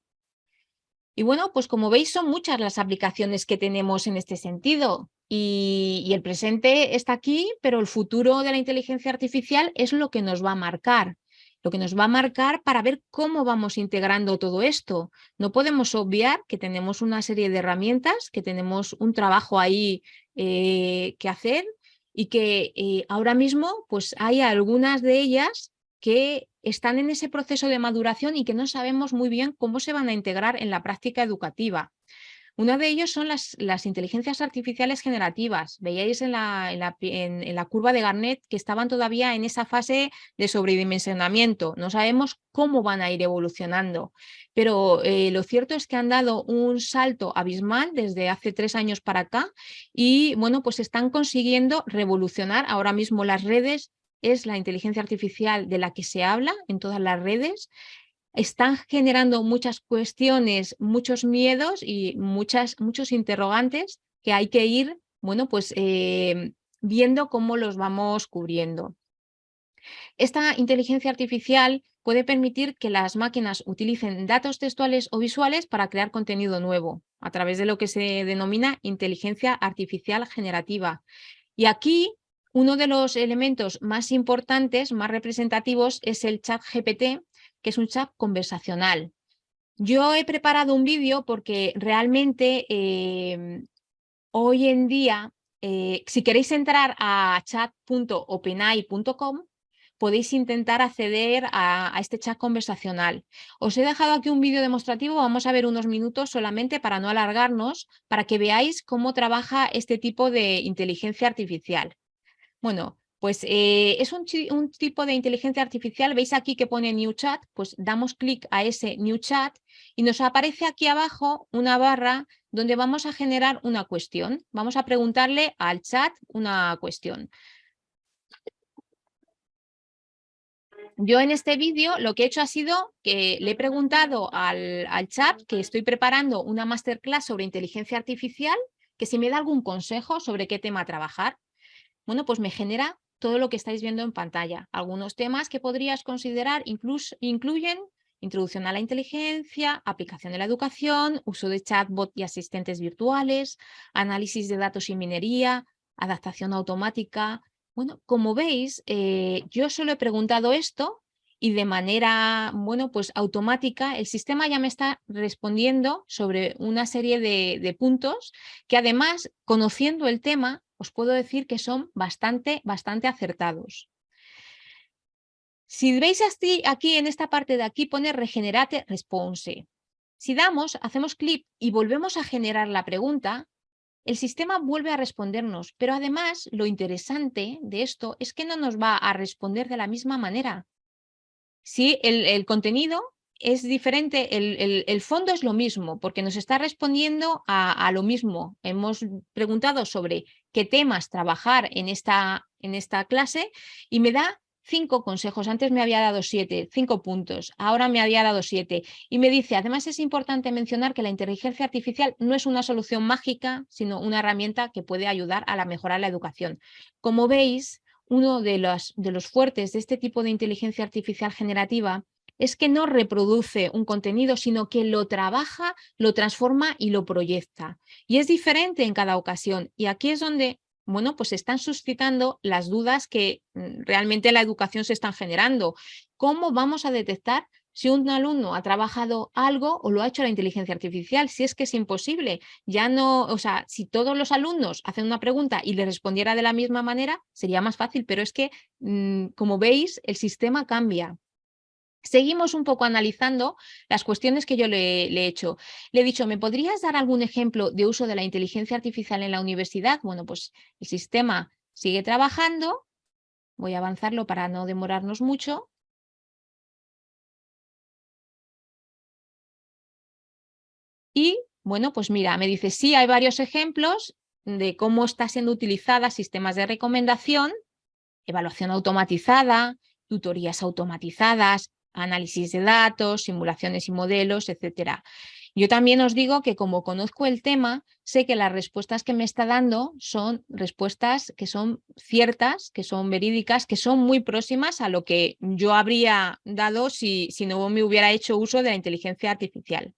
Speaker 1: Y bueno, pues como veis son muchas las aplicaciones que tenemos en este sentido y el presente está aquí, pero el futuro de la inteligencia artificial es lo que nos va a marcar. Lo que nos va a marcar para ver cómo vamos integrando todo esto. No podemos obviar que tenemos una serie de herramientas, que tenemos un trabajo ahí que hacer y que ahora mismo pues hay algunas de ellas que están en ese proceso de maduración y que no sabemos muy bien cómo se van a integrar en la práctica educativa. Uno de ellos son las inteligencias artificiales generativas. Veíais en la curva de Garnet que estaban todavía en esa fase de sobredimensionamiento. No sabemos cómo van a ir evolucionando, pero lo cierto es que han dado un salto abismal desde hace 3 años para acá y bueno, pues están consiguiendo revolucionar ahora mismo las redes. Es la inteligencia artificial de la que se habla en todas las redes. Están generando muchas cuestiones, muchos miedos y muchos interrogantes que hay que ir, bueno, pues viendo cómo los vamos cubriendo. Esta inteligencia artificial puede permitir que las máquinas utilicen datos textuales o visuales para crear contenido nuevo, a través de lo que se denomina inteligencia artificial generativa. Y aquí uno de los elementos más importantes, más representativos, es el chat GPT, que es un chat conversacional. Yo he preparado un vídeo porque realmente hoy en día, si queréis entrar a chat.openai.com, podéis intentar acceder a este chat conversacional. Os he dejado aquí un vídeo demostrativo, vamos a ver unos minutos solamente para no alargarnos, para que veáis cómo trabaja este tipo de inteligencia artificial. Bueno, pues es un tipo de inteligencia artificial. Veis aquí que pone New Chat, pues damos clic a ese New Chat y nos aparece aquí abajo una barra donde vamos a generar una cuestión. Vamos a preguntarle al chat una cuestión. Yo en este vídeo lo que he hecho ha sido que le he preguntado al chat que estoy preparando una masterclass sobre inteligencia artificial, que si me da algún consejo sobre qué tema trabajar. Bueno, pues me genera todo lo que estáis viendo en pantalla. Algunos temas que podrías considerar incluyen introducción a la inteligencia, aplicación de la educación, uso de chatbot y asistentes virtuales, análisis de datos y minería, adaptación automática. Bueno, como veis, yo solo he preguntado esto y de manera, bueno, pues automática el sistema ya me está respondiendo sobre una serie de puntos que además, conociendo el tema, os puedo decir que son bastante acertados. Si veis aquí en esta parte de aquí pone Regenerate Response. Si damos, hacemos clic y volvemos a generar la pregunta, el sistema vuelve a respondernos, pero además lo interesante de esto es que no nos va a responder de la misma manera. Sí, el contenido es diferente, el fondo es lo mismo, porque nos está respondiendo a lo mismo. Hemos preguntado sobre qué temas trabajar en esta clase y me da 5 consejos. Antes me había dado 7, 5 puntos, ahora me había dado 7. Y me dice, además es importante mencionar que la inteligencia artificial no es una solución mágica, sino una herramienta que puede ayudar a mejorar la educación. Como veis, uno de los fuertes de este tipo de inteligencia artificial generativa es que no reproduce un contenido, sino que lo trabaja, lo transforma y lo proyecta. Y es diferente en cada ocasión. Y aquí es donde, bueno, pues se están suscitando las dudas que realmente en la educación se están generando. ¿Cómo vamos a detectar si un alumno ha trabajado algo o lo ha hecho la inteligencia artificial? Si es que es imposible. Ya no, o sea, si todos los alumnos hacen una pregunta y le respondiera de la misma manera, sería más fácil, pero es que, como veis, el sistema cambia. Seguimos un poco analizando las cuestiones que yo le he hecho. Le he dicho, ¿me podrías dar algún ejemplo de uso de la inteligencia artificial en la universidad? Bueno, pues el sistema sigue trabajando. Voy a avanzarlo para no demorarnos mucho. Y bueno, pues mira, me dice, sí, hay varios ejemplos de cómo está siendo utilizada sistemas de recomendación, evaluación automatizada, tutorías automatizadas, análisis de datos, simulaciones y modelos, etcétera. Yo también os digo que como conozco el tema, sé que las respuestas que me está dando son respuestas que son ciertas, que son verídicas, que son muy próximas a lo que yo habría dado si no me hubiera hecho uso de la inteligencia artificial.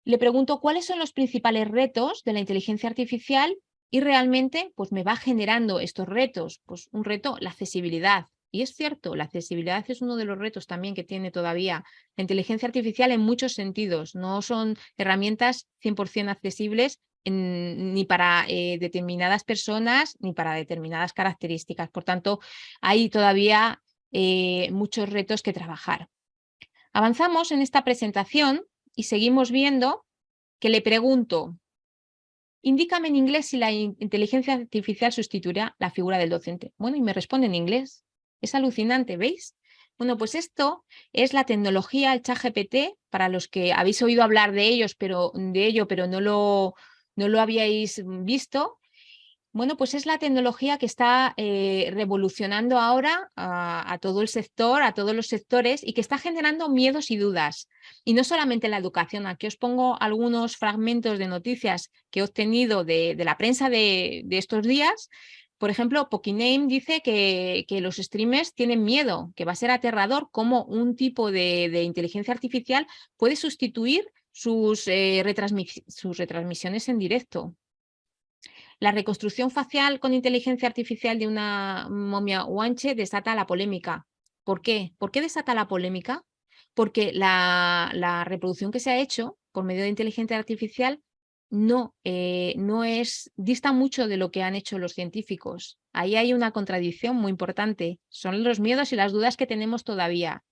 Speaker 1: Le pregunto cuáles son los principales retos de la inteligencia artificial y realmente pues me va generando estos retos. Pues un reto, la accesibilidad. Y es cierto, la accesibilidad es uno de los retos también que tiene todavía la inteligencia artificial en muchos sentidos. No son herramientas 100% accesibles ni para determinadas personas ni para determinadas características. Por tanto, hay todavía muchos retos que trabajar. Avanzamos en esta presentación y seguimos viendo que le pregunto, indícame en inglés si la inteligencia artificial sustituirá la figura del docente. Bueno, y me responde en inglés. Es alucinante, ¿veis? Bueno, pues esto es la tecnología, el ChatGPT, para los que habéis oído hablar de ello, pero no lo habíais visto. Bueno, pues es la tecnología que está revolucionando ahora a todo el sector, a todos los sectores y que está generando miedos y dudas. Y no solamente en la educación. Aquí os pongo algunos fragmentos de noticias que he obtenido de la prensa de estos días. Por ejemplo, Pokiname dice que los streamers tienen miedo, que va a ser aterrador cómo un tipo de inteligencia artificial puede sustituir sus retransmisiones en directo. La reconstrucción facial con inteligencia artificial de una momia guanche desata la polémica. ¿Por qué? ¿Por qué desata la polémica? Porque la reproducción que se ha hecho por medio de inteligencia artificial no dista mucho de lo que han hecho los científicos. Ahí hay una contradicción muy importante. Son los miedos y las dudas que tenemos todavía.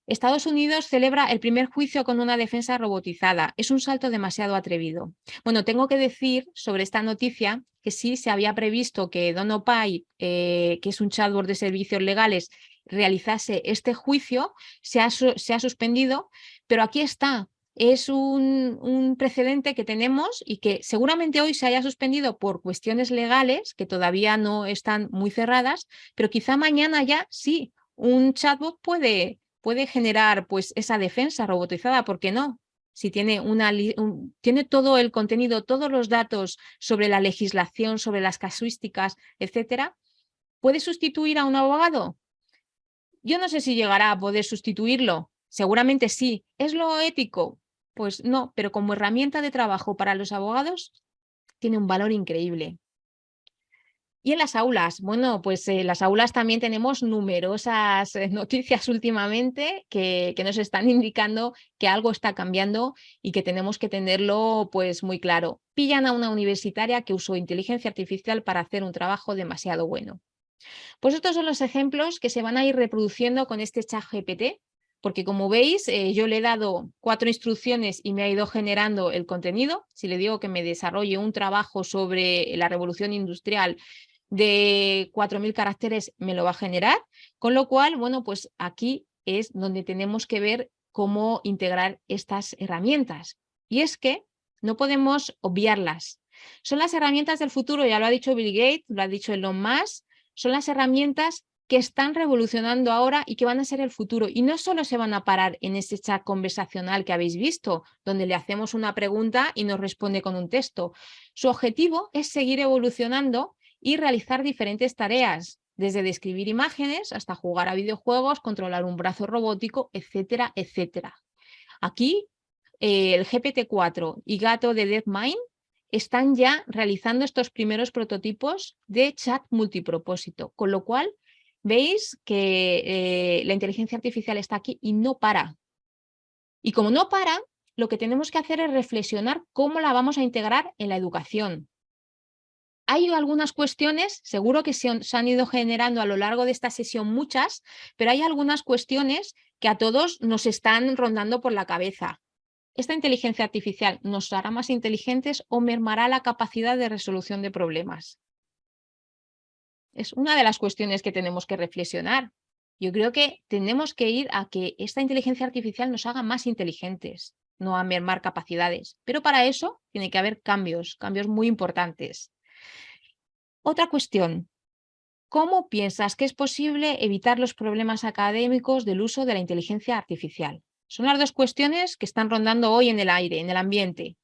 Speaker 1: Estados Unidos celebra el primer juicio con una defensa robotizada. Es un salto demasiado atrevido. Bueno, tengo que decir sobre esta noticia que sí se había previsto que DonoPay, que es un chatbot de servicios legales, realizase este juicio. Se ha suspendido, pero aquí está. Es un precedente que tenemos y que seguramente hoy se haya suspendido por cuestiones legales que todavía no están muy cerradas, pero quizá mañana ya sí, un chatbot puede generar pues esa defensa robotizada, ¿por qué no? Si tiene, tiene todo el contenido, todos los datos sobre la legislación, sobre las casuísticas, etcétera, ¿puede sustituir a un abogado? Yo no sé si llegará a poder sustituirlo. Seguramente sí. ¿Es lo ético? Pues no, pero como herramienta de trabajo para los abogados tiene un valor increíble. Y en las aulas, bueno, pues en las aulas también tenemos numerosas noticias últimamente que nos están indicando que algo está cambiando y que tenemos que tenerlo pues muy claro. Pillan a una universitaria que usó inteligencia artificial para hacer un trabajo demasiado bueno. Pues estos son los ejemplos que se van a ir reproduciendo con este ChatGPT, porque como veis, yo le he dado 4 instrucciones y me ha ido generando el contenido. Si le digo que me desarrolle un trabajo sobre la revolución industrial de 4.000 caracteres, me lo va a generar. Con lo cual, bueno, pues aquí es donde tenemos que ver cómo integrar estas herramientas. Y es que no podemos obviarlas. Son las herramientas del futuro, ya lo ha dicho Bill Gates, lo ha dicho Elon Musk, son las herramientas que están revolucionando ahora y que van a ser el futuro. Y no solo se van a parar en ese chat conversacional que habéis visto, donde le hacemos una pregunta y nos responde con un texto. Su objetivo es seguir evolucionando y realizar diferentes tareas, desde describir imágenes hasta jugar a videojuegos, controlar un brazo robótico, etcétera, etcétera. Aquí el GPT-4 y Gato de DeepMind están ya realizando estos primeros prototipos de chat multipropósito, con lo cual veis que la inteligencia artificial está aquí y no para. Y como no para, lo que tenemos que hacer es reflexionar cómo la vamos a integrar en la educación. Hay algunas cuestiones, seguro que se han ido generando a lo largo de esta sesión muchas, pero hay algunas cuestiones que a todos nos están rondando por la cabeza. ¿Esta inteligencia artificial nos hará más inteligentes o mermará la capacidad de resolución de problemas? Es una de las cuestiones que tenemos que reflexionar. Yo creo que tenemos que ir a que esta inteligencia artificial nos haga más inteligentes, no a mermar capacidades. Pero para eso tiene que haber cambios muy importantes. Otra cuestión. ¿Cómo piensas que es posible evitar los problemas académicos del uso de la inteligencia artificial? Son las dos cuestiones que están rondando hoy en el aire, en el ambiente.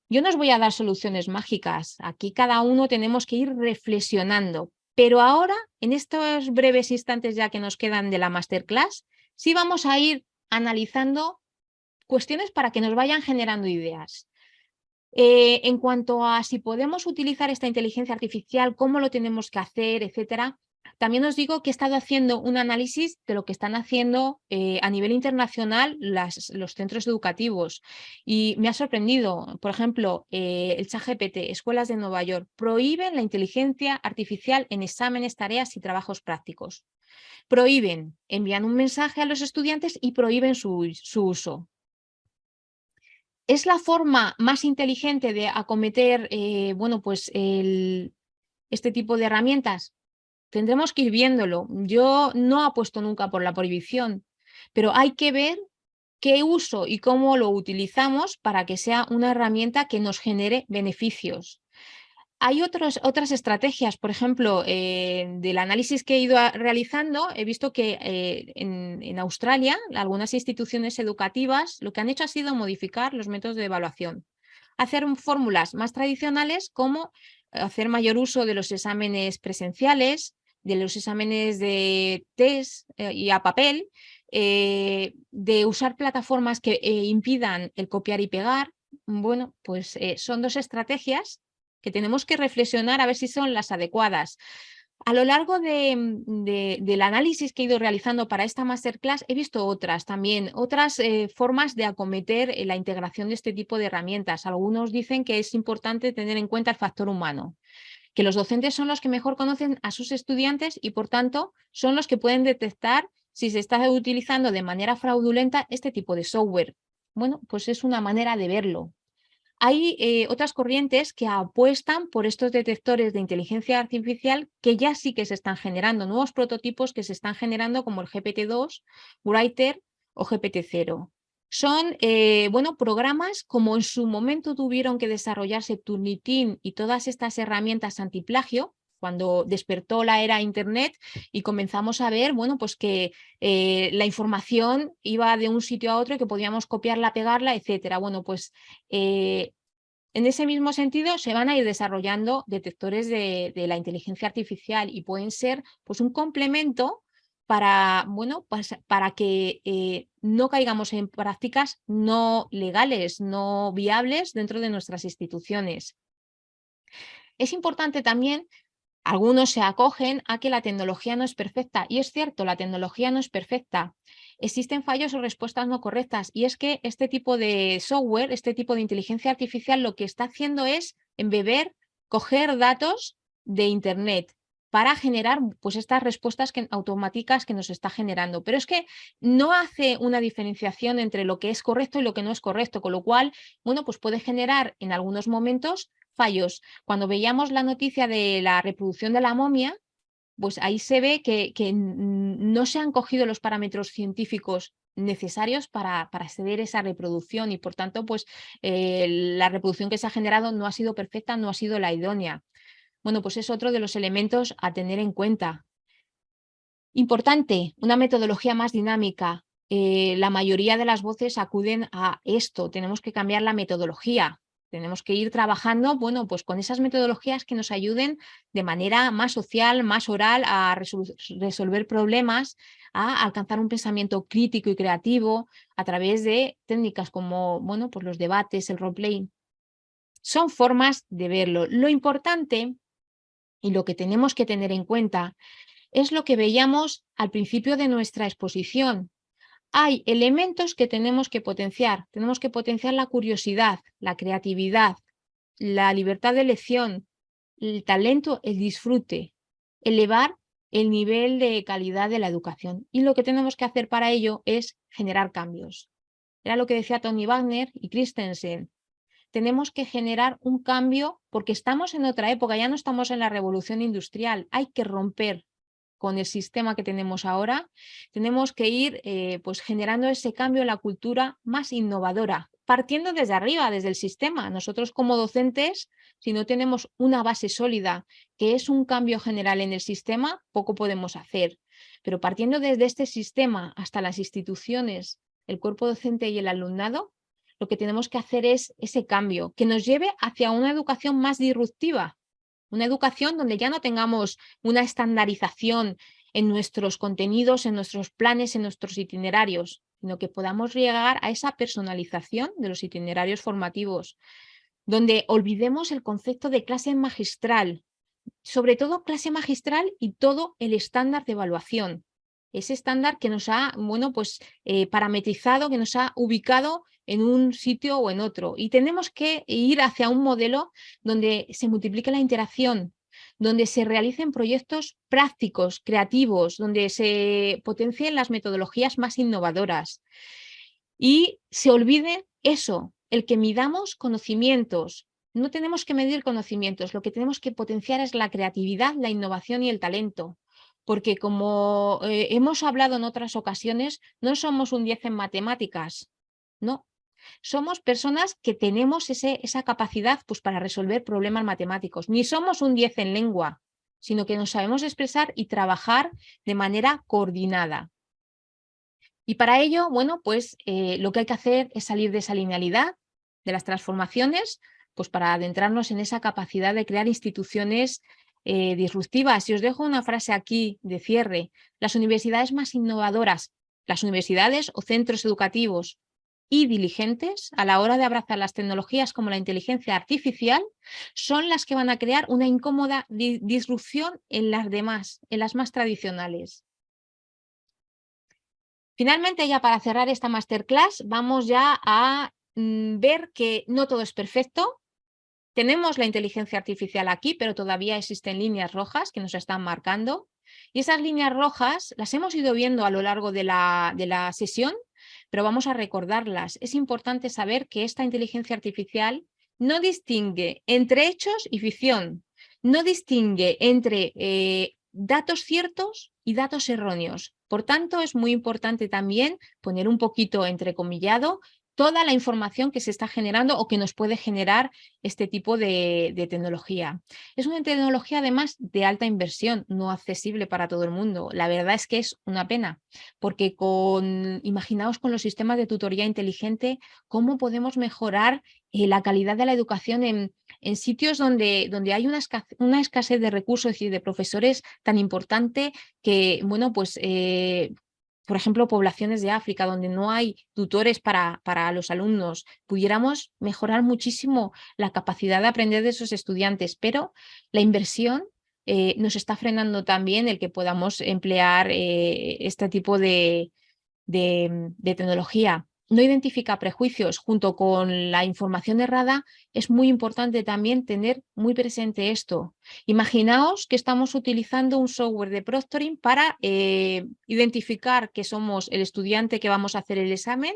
Speaker 1: Yo no os voy a dar soluciones mágicas. Aquí cada uno tenemos que ir reflexionando. Pero ahora, en estos breves instantes ya que nos quedan de la masterclass, sí vamos a ir analizando cuestiones para que nos vayan generando ideas. En cuanto a si podemos utilizar esta inteligencia artificial, cómo lo tenemos que hacer, etcétera, también os digo que he estado haciendo un análisis de lo que están haciendo a nivel internacional los centros educativos y me ha sorprendido. Por ejemplo, el ChatGPT, escuelas de Nueva York, prohíben la inteligencia artificial en exámenes, tareas y trabajos prácticos. Prohíben, envían un mensaje a los estudiantes y prohíben su uso. ¿Es la forma más inteligente de acometer bueno, pues este tipo de herramientas? Tendremos que ir viéndolo. Yo no apuesto nunca por la prohibición, pero hay que ver qué uso y cómo lo utilizamos para que sea una herramienta que nos genere beneficios. Hay otras estrategias, por ejemplo, del análisis que he ido realizando, he visto que en Australia algunas instituciones educativas lo que han hecho ha sido modificar los métodos de evaluación, hacer fórmulas más tradicionales como hacer mayor uso de los exámenes presenciales, de los exámenes de test y a papel, de usar plataformas que impidan el copiar y pegar. Bueno, pues son dos estrategias que tenemos que reflexionar a ver si son las adecuadas. A lo largo del análisis que he ido realizando para esta masterclass, he visto otras también, otras formas de acometer la integración de este tipo de herramientas. Algunos dicen que es importante tener en cuenta el factor humano, que los docentes son los que mejor conocen a sus estudiantes y, por tanto, son los que pueden detectar si se está utilizando de manera fraudulenta este tipo de software. Bueno, pues es una manera de verlo. Hay otras corrientes que apuestan por estos detectores de inteligencia artificial que ya sí que se están generando, nuevos prototipos que se están generando como el GPT-2, Writer o GPT-0. Son bueno, programas como en su momento tuvieron que desarrollarse Turnitin y todas estas herramientas antiplagio, cuando despertó la era Internet y comenzamos a ver, bueno, pues que la información iba de un sitio a otro y que podíamos copiarla, pegarla, etcétera. Bueno, pues en ese mismo sentido se van a ir desarrollando detectores de la inteligencia artificial y pueden ser pues un complemento para, bueno, pues, para que no caigamos en prácticas no legales, no viables dentro de nuestras instituciones. Es importante también, algunos se acogen a que la tecnología no es perfecta, y es cierto, la tecnología no es perfecta. Existen fallos o respuestas no correctas, y es que este tipo de software, este tipo de inteligencia artificial, lo que está haciendo es embeber, coger datos de Internet para generar pues estas respuestas automáticas que nos está generando. Pero es que no hace una diferenciación entre lo que es correcto y lo que no es correcto, con lo cual, bueno, pues puede generar en algunos momentos fallos. Cuando veíamos la noticia de la reproducción de la momia, pues ahí se ve que no se han cogido los parámetros científicos necesarios para acceder a esa reproducción y por tanto pues la reproducción que se ha generado no ha sido perfecta, no ha sido la idónea. Bueno, pues es otro de los elementos a tener en cuenta. Importante, una metodología más dinámica. La mayoría de las voces acuden a esto, tenemos que cambiar la metodología. Tenemos que ir trabajando, bueno, pues con esas metodologías que nos ayuden de manera más social, más oral, a resolver problemas, a alcanzar un pensamiento crítico y creativo a través de técnicas como, bueno, pues los debates, el roleplay. Son formas de verlo. Lo importante y lo que tenemos que tener en cuenta es lo que veíamos al principio de nuestra exposición. Hay elementos que tenemos que potenciar. Tenemos que potenciar la curiosidad, la creatividad, la libertad de elección, el talento, el disfrute, elevar el nivel de calidad de la educación. Y lo que tenemos que hacer para ello es generar cambios. Era lo que decía Tony Wagner y Christensen. Tenemos que generar un cambio porque estamos en otra época, ya no estamos en la revolución industrial. Hay que romper con el sistema que tenemos ahora, tenemos que ir pues generando ese cambio en la cultura más innovadora, partiendo desde arriba, desde el sistema. Nosotros como docentes, si no tenemos una base sólida, que es un cambio general en el sistema, poco podemos hacer. Pero partiendo desde este sistema hasta las instituciones, el cuerpo docente y el alumnado, lo que tenemos que hacer es ese cambio que nos lleve hacia una educación más disruptiva, una educación donde ya no tengamos una estandarización en nuestros contenidos, en nuestros planes, en nuestros itinerarios, sino que podamos llegar a esa personalización de los itinerarios formativos, donde olvidemos el concepto de clase magistral, sobre todo clase magistral y todo el estándar de evaluación. Ese estándar que nos ha, bueno, pues parametrizado, que nos ha ubicado en un sitio o en otro. Y tenemos que ir hacia un modelo donde se multiplique la interacción, donde se realicen proyectos prácticos, creativos, donde se potencien las metodologías más innovadoras y se olvide eso, el que midamos conocimientos. No tenemos que medir conocimientos, lo que tenemos que potenciar es la creatividad, la innovación y el talento. Porque como hemos hablado en otras ocasiones, no somos un 10 en matemáticas, no. Somos personas que tenemos esa capacidad pues, para resolver problemas matemáticos. Ni somos un 10 en lengua, sino que nos sabemos expresar y trabajar de manera coordinada. Y para ello, bueno, pues lo que hay que hacer es salir de esa linealidad, de las transformaciones, pues para adentrarnos en esa capacidad de crear instituciones disruptivas. Y os dejo una frase aquí de cierre. Las universidades más innovadoras, las universidades o centros educativos y diligentes a la hora de abrazar las tecnologías como la inteligencia artificial son las que van a crear una incómoda disrupción en las demás, en las más tradicionales. Finalmente, ya para cerrar esta masterclass, vamos ya a ver que no todo es perfecto. Tenemos la inteligencia artificial aquí, pero todavía existen líneas rojas que nos están marcando. Y esas líneas rojas las hemos ido viendo a lo largo de la sesión, pero vamos a recordarlas. Es importante saber que esta inteligencia artificial no distingue entre hechos y ficción, no distingue entre datos ciertos y datos erróneos. Por tanto, es muy importante también poner un poquito entrecomillado toda la información que se está generando o que nos puede generar este tipo de tecnología. Es una tecnología además de alta inversión, no accesible para todo el mundo. La verdad es que es una pena, porque imaginaos con los sistemas de tutoría inteligente, cómo podemos mejorar la calidad de la educación en sitios donde hay una escasez de recursos y de profesores tan importante que, bueno, pues por ejemplo, poblaciones de África donde no hay tutores para los alumnos, pudiéramos mejorar muchísimo la capacidad de aprender de esos estudiantes, pero la inversión nos está frenando también el que podamos emplear este tipo de tecnología. No identifica prejuicios junto con la información errada. Es muy importante también tener muy presente esto. Imaginaos que estamos utilizando un software de proctoring para identificar que somos el estudiante que vamos a hacer el examen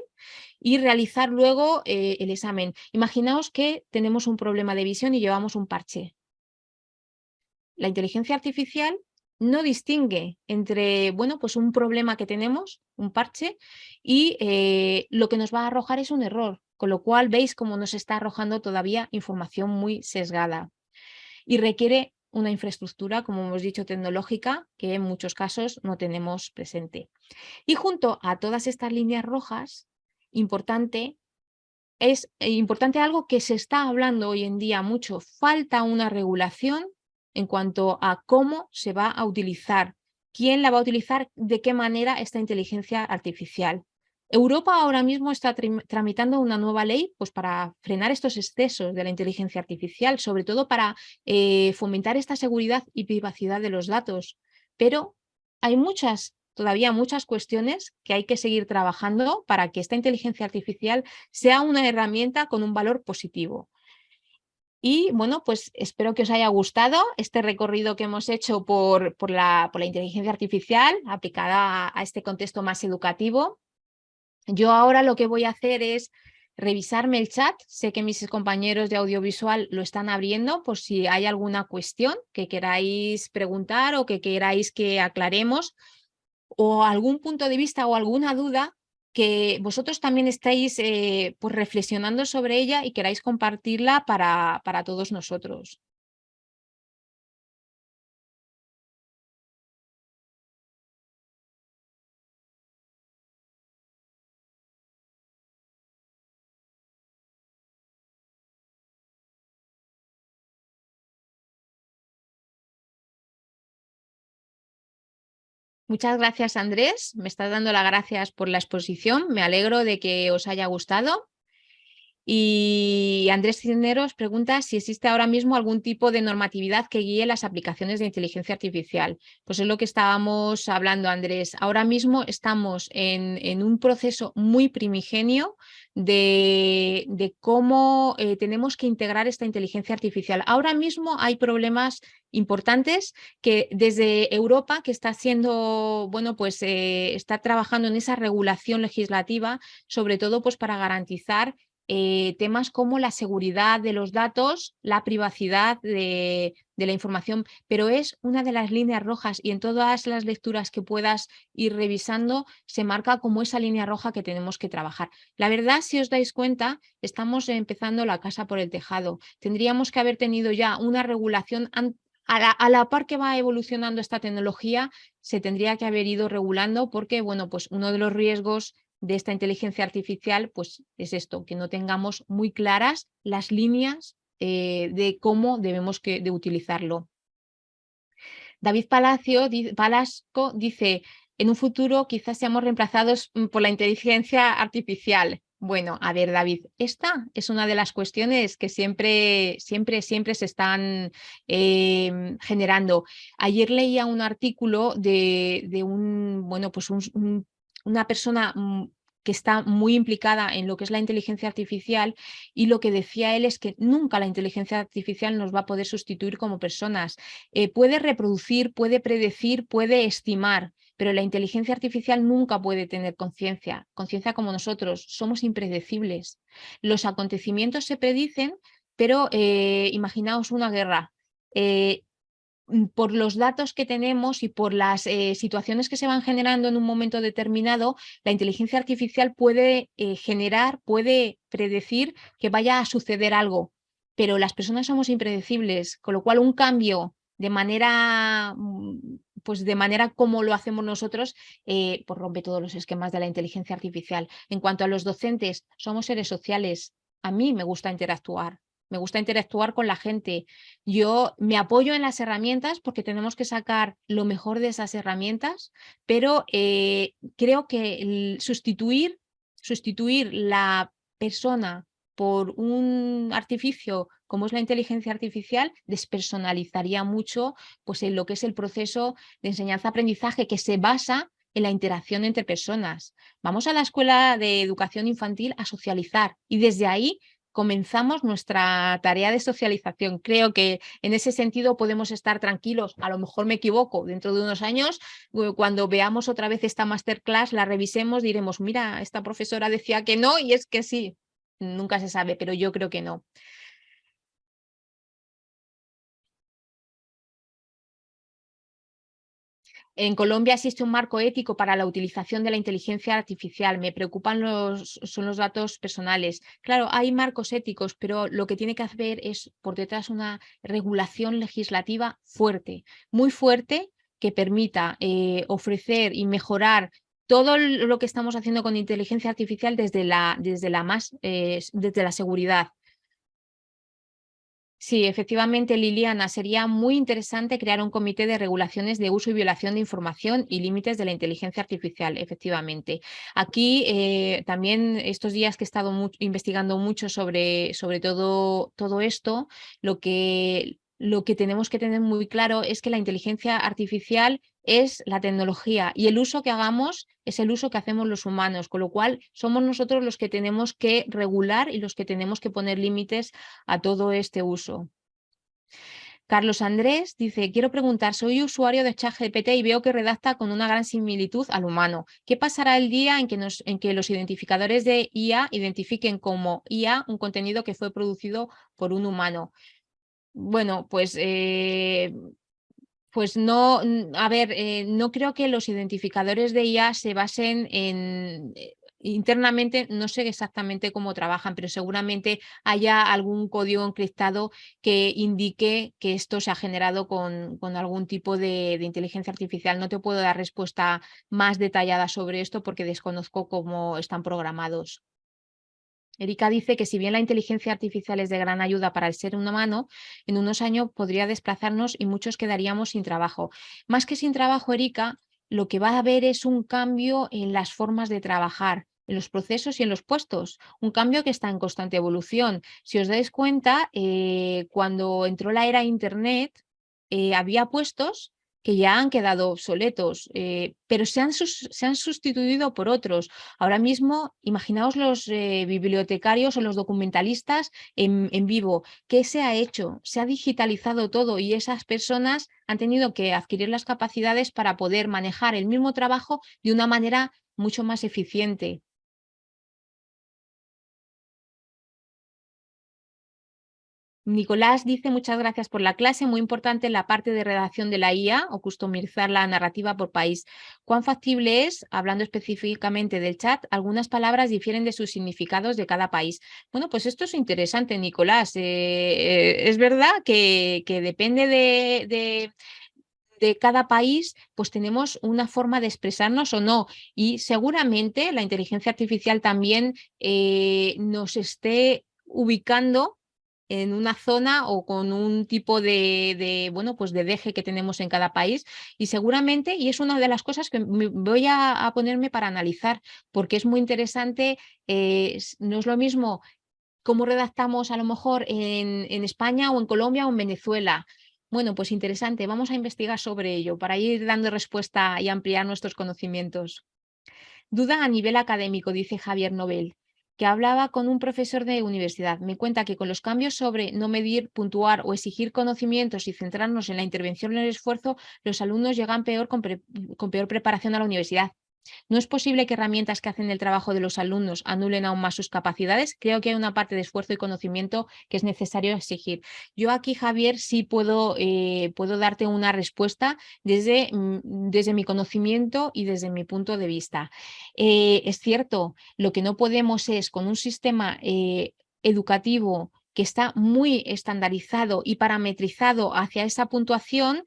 Speaker 1: y realizar luego el examen. Imaginaos que tenemos un problema de visión y llevamos un parche. La inteligencia artificial no distingue entre, bueno, pues un problema que tenemos, un parche, y lo que nos va a arrojar es un error, con lo cual veis cómo nos está arrojando todavía información muy sesgada. Y requiere una infraestructura, como hemos dicho, tecnológica, que en muchos casos no tenemos presente. Y junto a todas estas líneas rojas, es importante algo que se está hablando hoy en día mucho. Falta una regulación en cuanto a cómo se va a utilizar, quién la va a utilizar, de qué manera esta inteligencia artificial. Europa ahora mismo está tramitando una nueva ley pues, para frenar estos excesos de la inteligencia artificial, sobre todo para fomentar esta seguridad y privacidad de los datos. Pero hay todavía muchas cuestiones que hay que seguir trabajando para que esta inteligencia artificial sea una herramienta con un valor positivo. Y bueno, pues espero que os haya gustado este recorrido que hemos hecho por la inteligencia artificial aplicada a este contexto más educativo. Yo ahora lo que voy a hacer es revisarme el chat. Sé que mis compañeros de audiovisual lo están abriendo por si hay alguna cuestión que queráis preguntar o que queráis que aclaremos, o algún punto de vista o alguna duda que vosotros también estáis pues reflexionando sobre ella y queráis compartirla para todos nosotros. Muchas gracias, Andrés. Me estás dando las gracias por la exposición. Me alegro de que os haya gustado. Y Andrés Cisneros pregunta si existe ahora mismo algún tipo de normatividad que guíe las aplicaciones de inteligencia artificial. Pues es lo que estábamos hablando, Andrés. Ahora mismo estamos en un proceso muy primigenio de cómo tenemos que integrar esta inteligencia artificial. Ahora mismo hay problemas importantes que desde Europa, que está haciendo, bueno, pues está trabajando en esa regulación legislativa, sobre todo pues para garantizar temas como la seguridad de los datos, la privacidad de la información, pero es una de las líneas rojas y en todas las lecturas que puedas ir revisando se marca como esa línea roja que tenemos que trabajar. La verdad, si os dais cuenta, estamos empezando la casa por el tejado. Tendríamos que haber tenido ya una regulación a la par que va evolucionando esta tecnología, se tendría que haber ido regulando porque, bueno, pues uno de los riesgos de esta inteligencia artificial pues es esto, que no tengamos muy claras las líneas de cómo debemos de utilizarlo. David Palasco dice, en un futuro quizás seamos reemplazados por la inteligencia artificial. Bueno, a ver, David, esta es una de las cuestiones que siempre se están generando. Ayer leía un artículo de una persona que está muy implicada en lo que es la inteligencia artificial, y lo que decía él es que nunca la inteligencia artificial nos va a poder sustituir como personas. Puede reproducir, puede predecir, puede estimar, pero la inteligencia artificial nunca puede tener conciencia como nosotros. Somos impredecibles. Los acontecimientos se predicen, pero imaginaos una guerra. Por los datos que tenemos y por las situaciones que se van generando en un momento determinado, la inteligencia artificial puede generar, puede predecir que vaya a suceder algo, pero las personas somos impredecibles, con lo cual un cambio de manera, pues de manera como lo hacemos nosotros, pues rompe todos los esquemas de la inteligencia artificial. En cuanto a los docentes, somos seres sociales. A mí me gusta interactuar. Me gusta interactuar con la gente. Yo me apoyo en las herramientas porque tenemos que sacar lo mejor de esas herramientas, pero creo que sustituir la persona por un artificio como es la inteligencia artificial despersonalizaría mucho, pues, en lo que es el proceso de enseñanza-aprendizaje, que se basa en la interacción entre personas. Vamos a la escuela de educación infantil a socializar, y desde ahí comenzamos nuestra tarea de socialización. Creo que en ese sentido podemos estar tranquilos. A lo mejor me equivoco. Dentro de unos años, cuando veamos otra vez esta masterclass, la revisemos, diremos, mira, esta profesora decía que no y es que sí. Nunca se sabe, pero yo creo que no. En Colombia existe un marco ético para la utilización de la inteligencia artificial. Me preocupan son los datos personales. Claro, hay marcos éticos, pero lo que tiene que haber es por detrás una regulación legislativa fuerte, muy fuerte, que permita ofrecer y mejorar todo lo que estamos haciendo con inteligencia artificial desde la seguridad. Sí, efectivamente, Liliana, sería muy interesante crear un comité de regulaciones de uso y violación de información y límites de la inteligencia artificial, efectivamente. Aquí también estos días que he estado investigando mucho sobre todo esto, lo que tenemos que tener muy claro es que la inteligencia artificial es la tecnología y el uso que hagamos es el uso que hacemos los humanos, con lo cual somos nosotros los que tenemos que regular y los que tenemos que poner límites a todo este uso. Carlos Andrés dice, quiero preguntar, soy usuario de ChatGPT y veo que redacta con una gran similitud al humano. ¿Qué pasará el día en que los identificadores de IA identifiquen como IA un contenido que fue producido por un humano? Bueno, pues no, a ver, no creo que los identificadores de IA se basen en... internamente no sé exactamente cómo trabajan, pero seguramente haya algún código encriptado que indique que esto se ha generado con algún tipo de inteligencia artificial. No te puedo dar respuesta más detallada sobre esto porque desconozco cómo están programados. Erika dice que si bien la inteligencia artificial es de gran ayuda para el ser humano, en unos años podría desplazarnos y muchos quedaríamos sin trabajo. Más que sin trabajo, Erika, lo que va a haber es un cambio en las formas de trabajar, en los procesos y en los puestos, un cambio que está en constante evolución. Si os dais cuenta, cuando entró la era Internet, había puestos que ya han quedado obsoletos, pero se han sustituido por otros. Ahora mismo, imaginaos los bibliotecarios o los documentalistas en vivo. ¿Qué se ha hecho? Se ha digitalizado todo y esas personas han tenido que adquirir las capacidades para poder manejar el mismo trabajo de una manera mucho más eficiente. Nicolás dice, muchas gracias por la clase, muy importante la parte de redacción de la IA o customizar la narrativa por país. ¿Cuán factible es, hablando específicamente del chat, algunas palabras difieren de sus significados de cada país? Bueno, pues esto es interesante, Nicolás. Es verdad que depende de cada país, pues tenemos una forma de expresarnos o no. Y seguramente la inteligencia artificial también nos esté ubicando en una zona o con un tipo bueno, pues de deje que tenemos en cada país, y seguramente, y es una de las cosas que voy a ponerme para analizar, porque es muy interesante, no es lo mismo cómo redactamos a lo mejor en España o en Colombia o en Venezuela. Bueno, pues interesante, vamos a investigar sobre ello para ir dando respuesta y ampliar nuestros conocimientos. Duda a nivel académico, dice Javier Nobel, que hablaba con un profesor de universidad. Me cuenta que con los cambios sobre no medir, puntuar o exigir conocimientos y centrarnos en la intervención en el esfuerzo, los alumnos llegan peor con peor preparación a la universidad. No es posible que herramientas que hacen el trabajo de los alumnos anulen aún más sus capacidades. Creo que hay una parte de esfuerzo y conocimiento que es necesario exigir. Yo aquí, Javier, sí puedo darte una respuesta desde mi conocimiento y desde mi punto de vista. Es cierto, lo que no podemos es con un sistema educativo que está muy estandarizado y parametrizado hacia esa puntuación,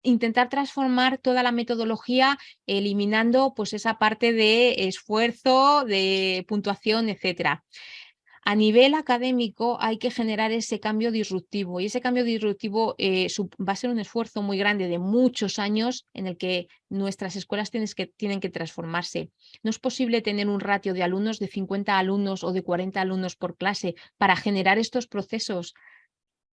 Speaker 1: intentar transformar toda la metodología eliminando pues esa parte de esfuerzo, de puntuación, etcétera. A nivel académico hay que generar ese cambio disruptivo, y ese cambio disruptivo va a ser un esfuerzo muy grande de muchos años en el que nuestras escuelas tienen que transformarse. No es posible tener un ratio de alumnos de 50 alumnos o de 40 alumnos por clase para generar estos procesos.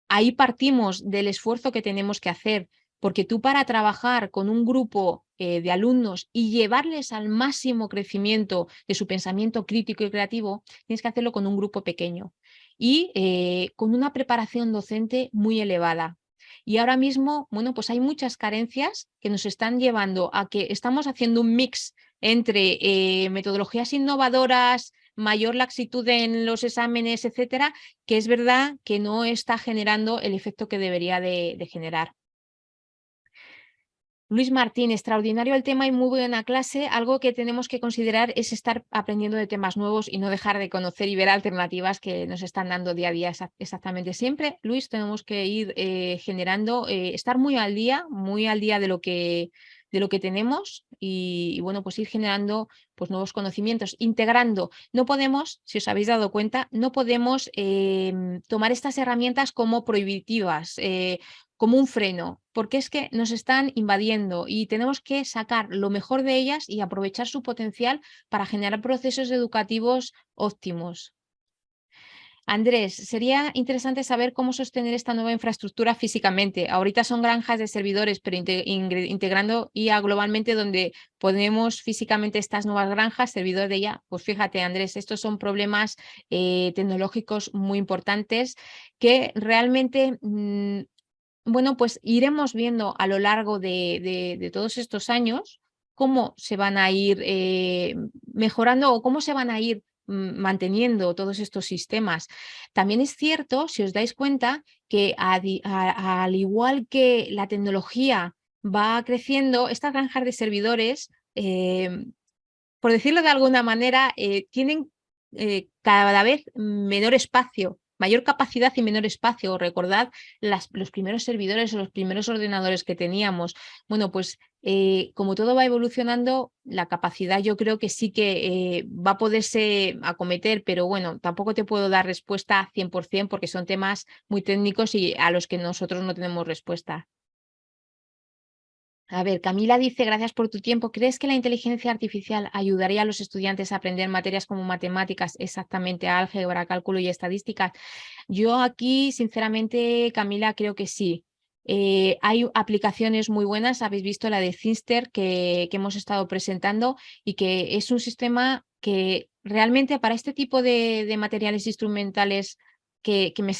Speaker 1: Ahí partimos del esfuerzo que tenemos que hacer, porque tú, para trabajar con un grupo de alumnos y llevarles al máximo crecimiento de su pensamiento crítico y creativo, tienes que hacerlo con un grupo pequeño y con una preparación docente muy elevada. Y ahora mismo, bueno, pues hay muchas carencias que nos están llevando a que estamos haciendo un mix entre metodologías innovadoras, mayor laxitud en los exámenes, etcétera, que es verdad que no está generando el efecto que debería de generar. Luis Martín, extraordinario el tema y muy buena clase. Algo que tenemos que considerar es estar aprendiendo de temas nuevos y no dejar de conocer y ver alternativas que nos están dando día a día exactamente siempre. Luis, tenemos que ir generando, estar muy al día de lo que tenemos y bueno, pues ir generando pues nuevos conocimientos, integrando. No podemos, si os habéis dado cuenta, no podemos tomar estas herramientas como prohibitivas, como un freno, porque es que nos están invadiendo y tenemos que sacar lo mejor de ellas y aprovechar su potencial para generar procesos educativos óptimos. Andrés, sería interesante saber cómo sostener esta nueva infraestructura físicamente. Ahorita son granjas de servidores, pero integrando IA globalmente, donde ponemos físicamente estas nuevas granjas, servidores de IA. Pues fíjate, Andrés, estos son problemas tecnológicos muy importantes que realmente bueno, pues iremos viendo a lo largo de todos estos años cómo se van a ir mejorando o cómo se van a ir manteniendo todos estos sistemas. También es cierto, si os dais cuenta, que al igual que la tecnología va creciendo, estas granjas de servidores, por decirlo de alguna manera, tienen cada vez menor espacio, mayor capacidad y menor espacio. Recordad los primeros servidores o los primeros ordenadores que teníamos. Bueno, pues como todo va evolucionando, la capacidad yo creo que sí que va a poderse acometer, pero bueno, tampoco te puedo dar respuesta 100% porque son temas muy técnicos y a los que nosotros no tenemos respuesta. A ver, Camila dice, gracias por tu tiempo. ¿Crees que la inteligencia artificial ayudaría a los estudiantes a aprender materias como matemáticas, exactamente álgebra, cálculo y estadísticas? Yo aquí, sinceramente, Camila, creo que sí. Hay aplicaciones muy buenas, habéis visto la de Finster que hemos estado presentando y que es un sistema que realmente para este tipo de materiales instrumentales que me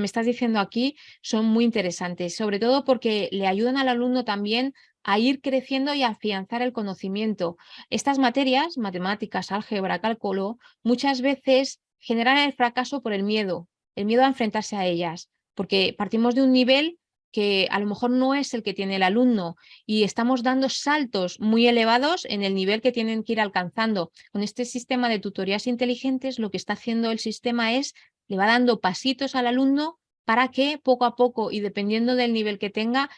Speaker 1: estás diciendo aquí son muy interesantes, sobre todo porque le ayudan al alumno también a ir creciendo y a afianzar el conocimiento. Estas materias, matemáticas, álgebra, cálculo, muchas veces generan el fracaso por el miedo a enfrentarse a ellas, porque partimos de un nivel que a lo mejor no es el que tiene el alumno y estamos dando saltos muy elevados en el nivel que tienen que ir alcanzando. Con este sistema de tutorías inteligentes, lo que está haciendo el sistema es, le va dando pasitos al alumno para que poco a poco y dependiendo del nivel que tenga,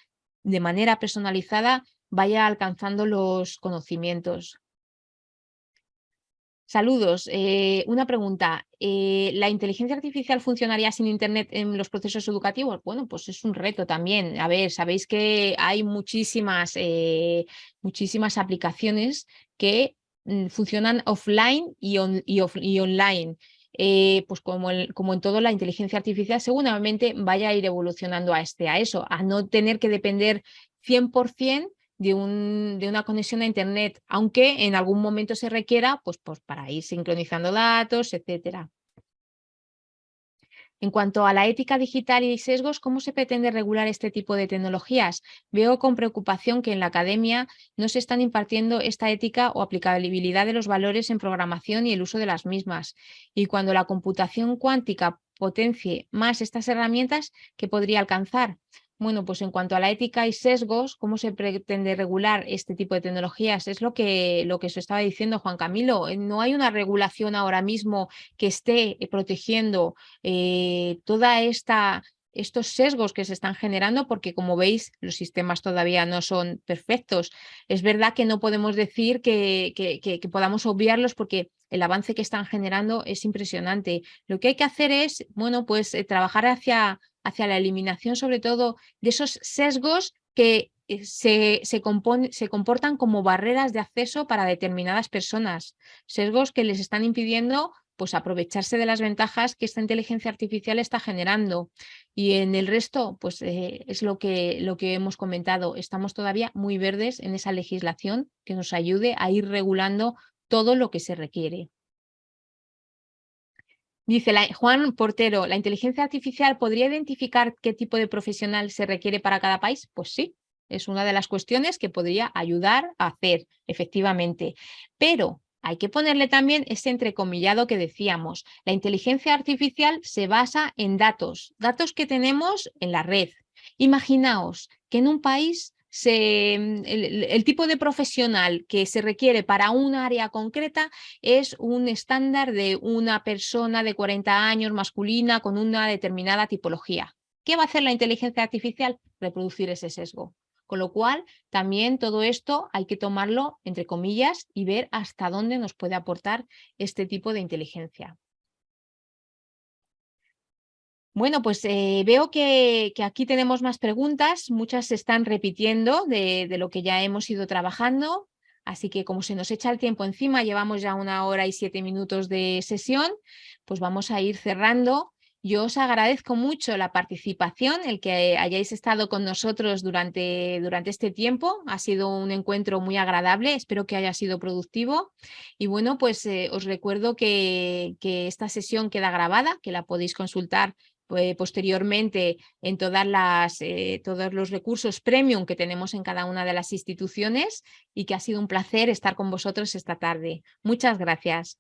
Speaker 1: de manera personalizada, vaya alcanzando los conocimientos. Saludos. Una pregunta. ¿La inteligencia artificial funcionaría sin Internet en los procesos educativos? Bueno, pues es un reto también. A ver, sabéis que hay muchísimas aplicaciones que funcionan offline y online. Pues como en todo, la inteligencia artificial seguramente vaya a ir evolucionando a eso, a no tener que depender 100% de una conexión a Internet, aunque en algún momento se requiera, pues para ir sincronizando datos, etcétera. En cuanto a la ética digital y sesgos, ¿cómo se pretende regular este tipo de tecnologías? Veo con preocupación que en la academia no se están impartiendo esta ética o aplicabilidad de los valores en programación y el uso de las mismas. Y cuando la computación cuántica potencie más estas herramientas, ¿qué podría alcanzar? Bueno, pues en cuanto a la ética y sesgos, ¿cómo se pretende regular este tipo de tecnologías? Es lo que se estaba diciendo Juan Camilo. No hay una regulación ahora mismo que esté protegiendo toda estos sesgos que se están generando, porque como veis, los sistemas todavía no son perfectos. Es verdad que no podemos decir que podamos obviarlos porque el avance que están generando es impresionante. Lo que hay que hacer es, bueno, pues trabajar hacia la eliminación, sobre todo, de esos sesgos que se comportan como barreras de acceso para determinadas personas, sesgos que les están impidiendo pues aprovecharse de las ventajas que esta inteligencia artificial está generando. Y en el resto, pues es lo que hemos comentado. Estamos todavía muy verdes en esa legislación que nos ayude a ir regulando todo lo que se requiere. Dice Juan Portero, ¿la inteligencia artificial podría identificar qué tipo de profesional se requiere para cada país? Pues sí, es una de las cuestiones que podría ayudar a hacer, efectivamente. Pero hay que ponerle también ese entrecomillado que decíamos. La inteligencia artificial se basa en datos que tenemos en la red. Imaginaos que en un país el tipo de profesional que se requiere para un área concreta es un estándar de una persona de 40 años masculina con una determinada tipología. ¿Qué va a hacer la inteligencia artificial? Reproducir ese sesgo. Con lo cual, también todo esto hay que tomarlo entre comillas y ver hasta dónde nos puede aportar este tipo de inteligencia. Bueno, pues veo que aquí tenemos más preguntas, muchas se están repitiendo de lo que ya hemos ido trabajando, así que como se nos echa el tiempo encima, llevamos ya 1 hora y 7 minutos de sesión, pues vamos a ir cerrando. Yo os agradezco mucho la participación, el que hayáis estado con nosotros durante este tiempo. Ha sido un encuentro muy agradable, espero que haya sido productivo. Y bueno, pues os recuerdo que esta sesión queda grabada, que la podéis consultar posteriormente en todos los recursos premium que tenemos en cada una de las instituciones y que ha sido un placer estar con vosotros esta tarde. Muchas gracias.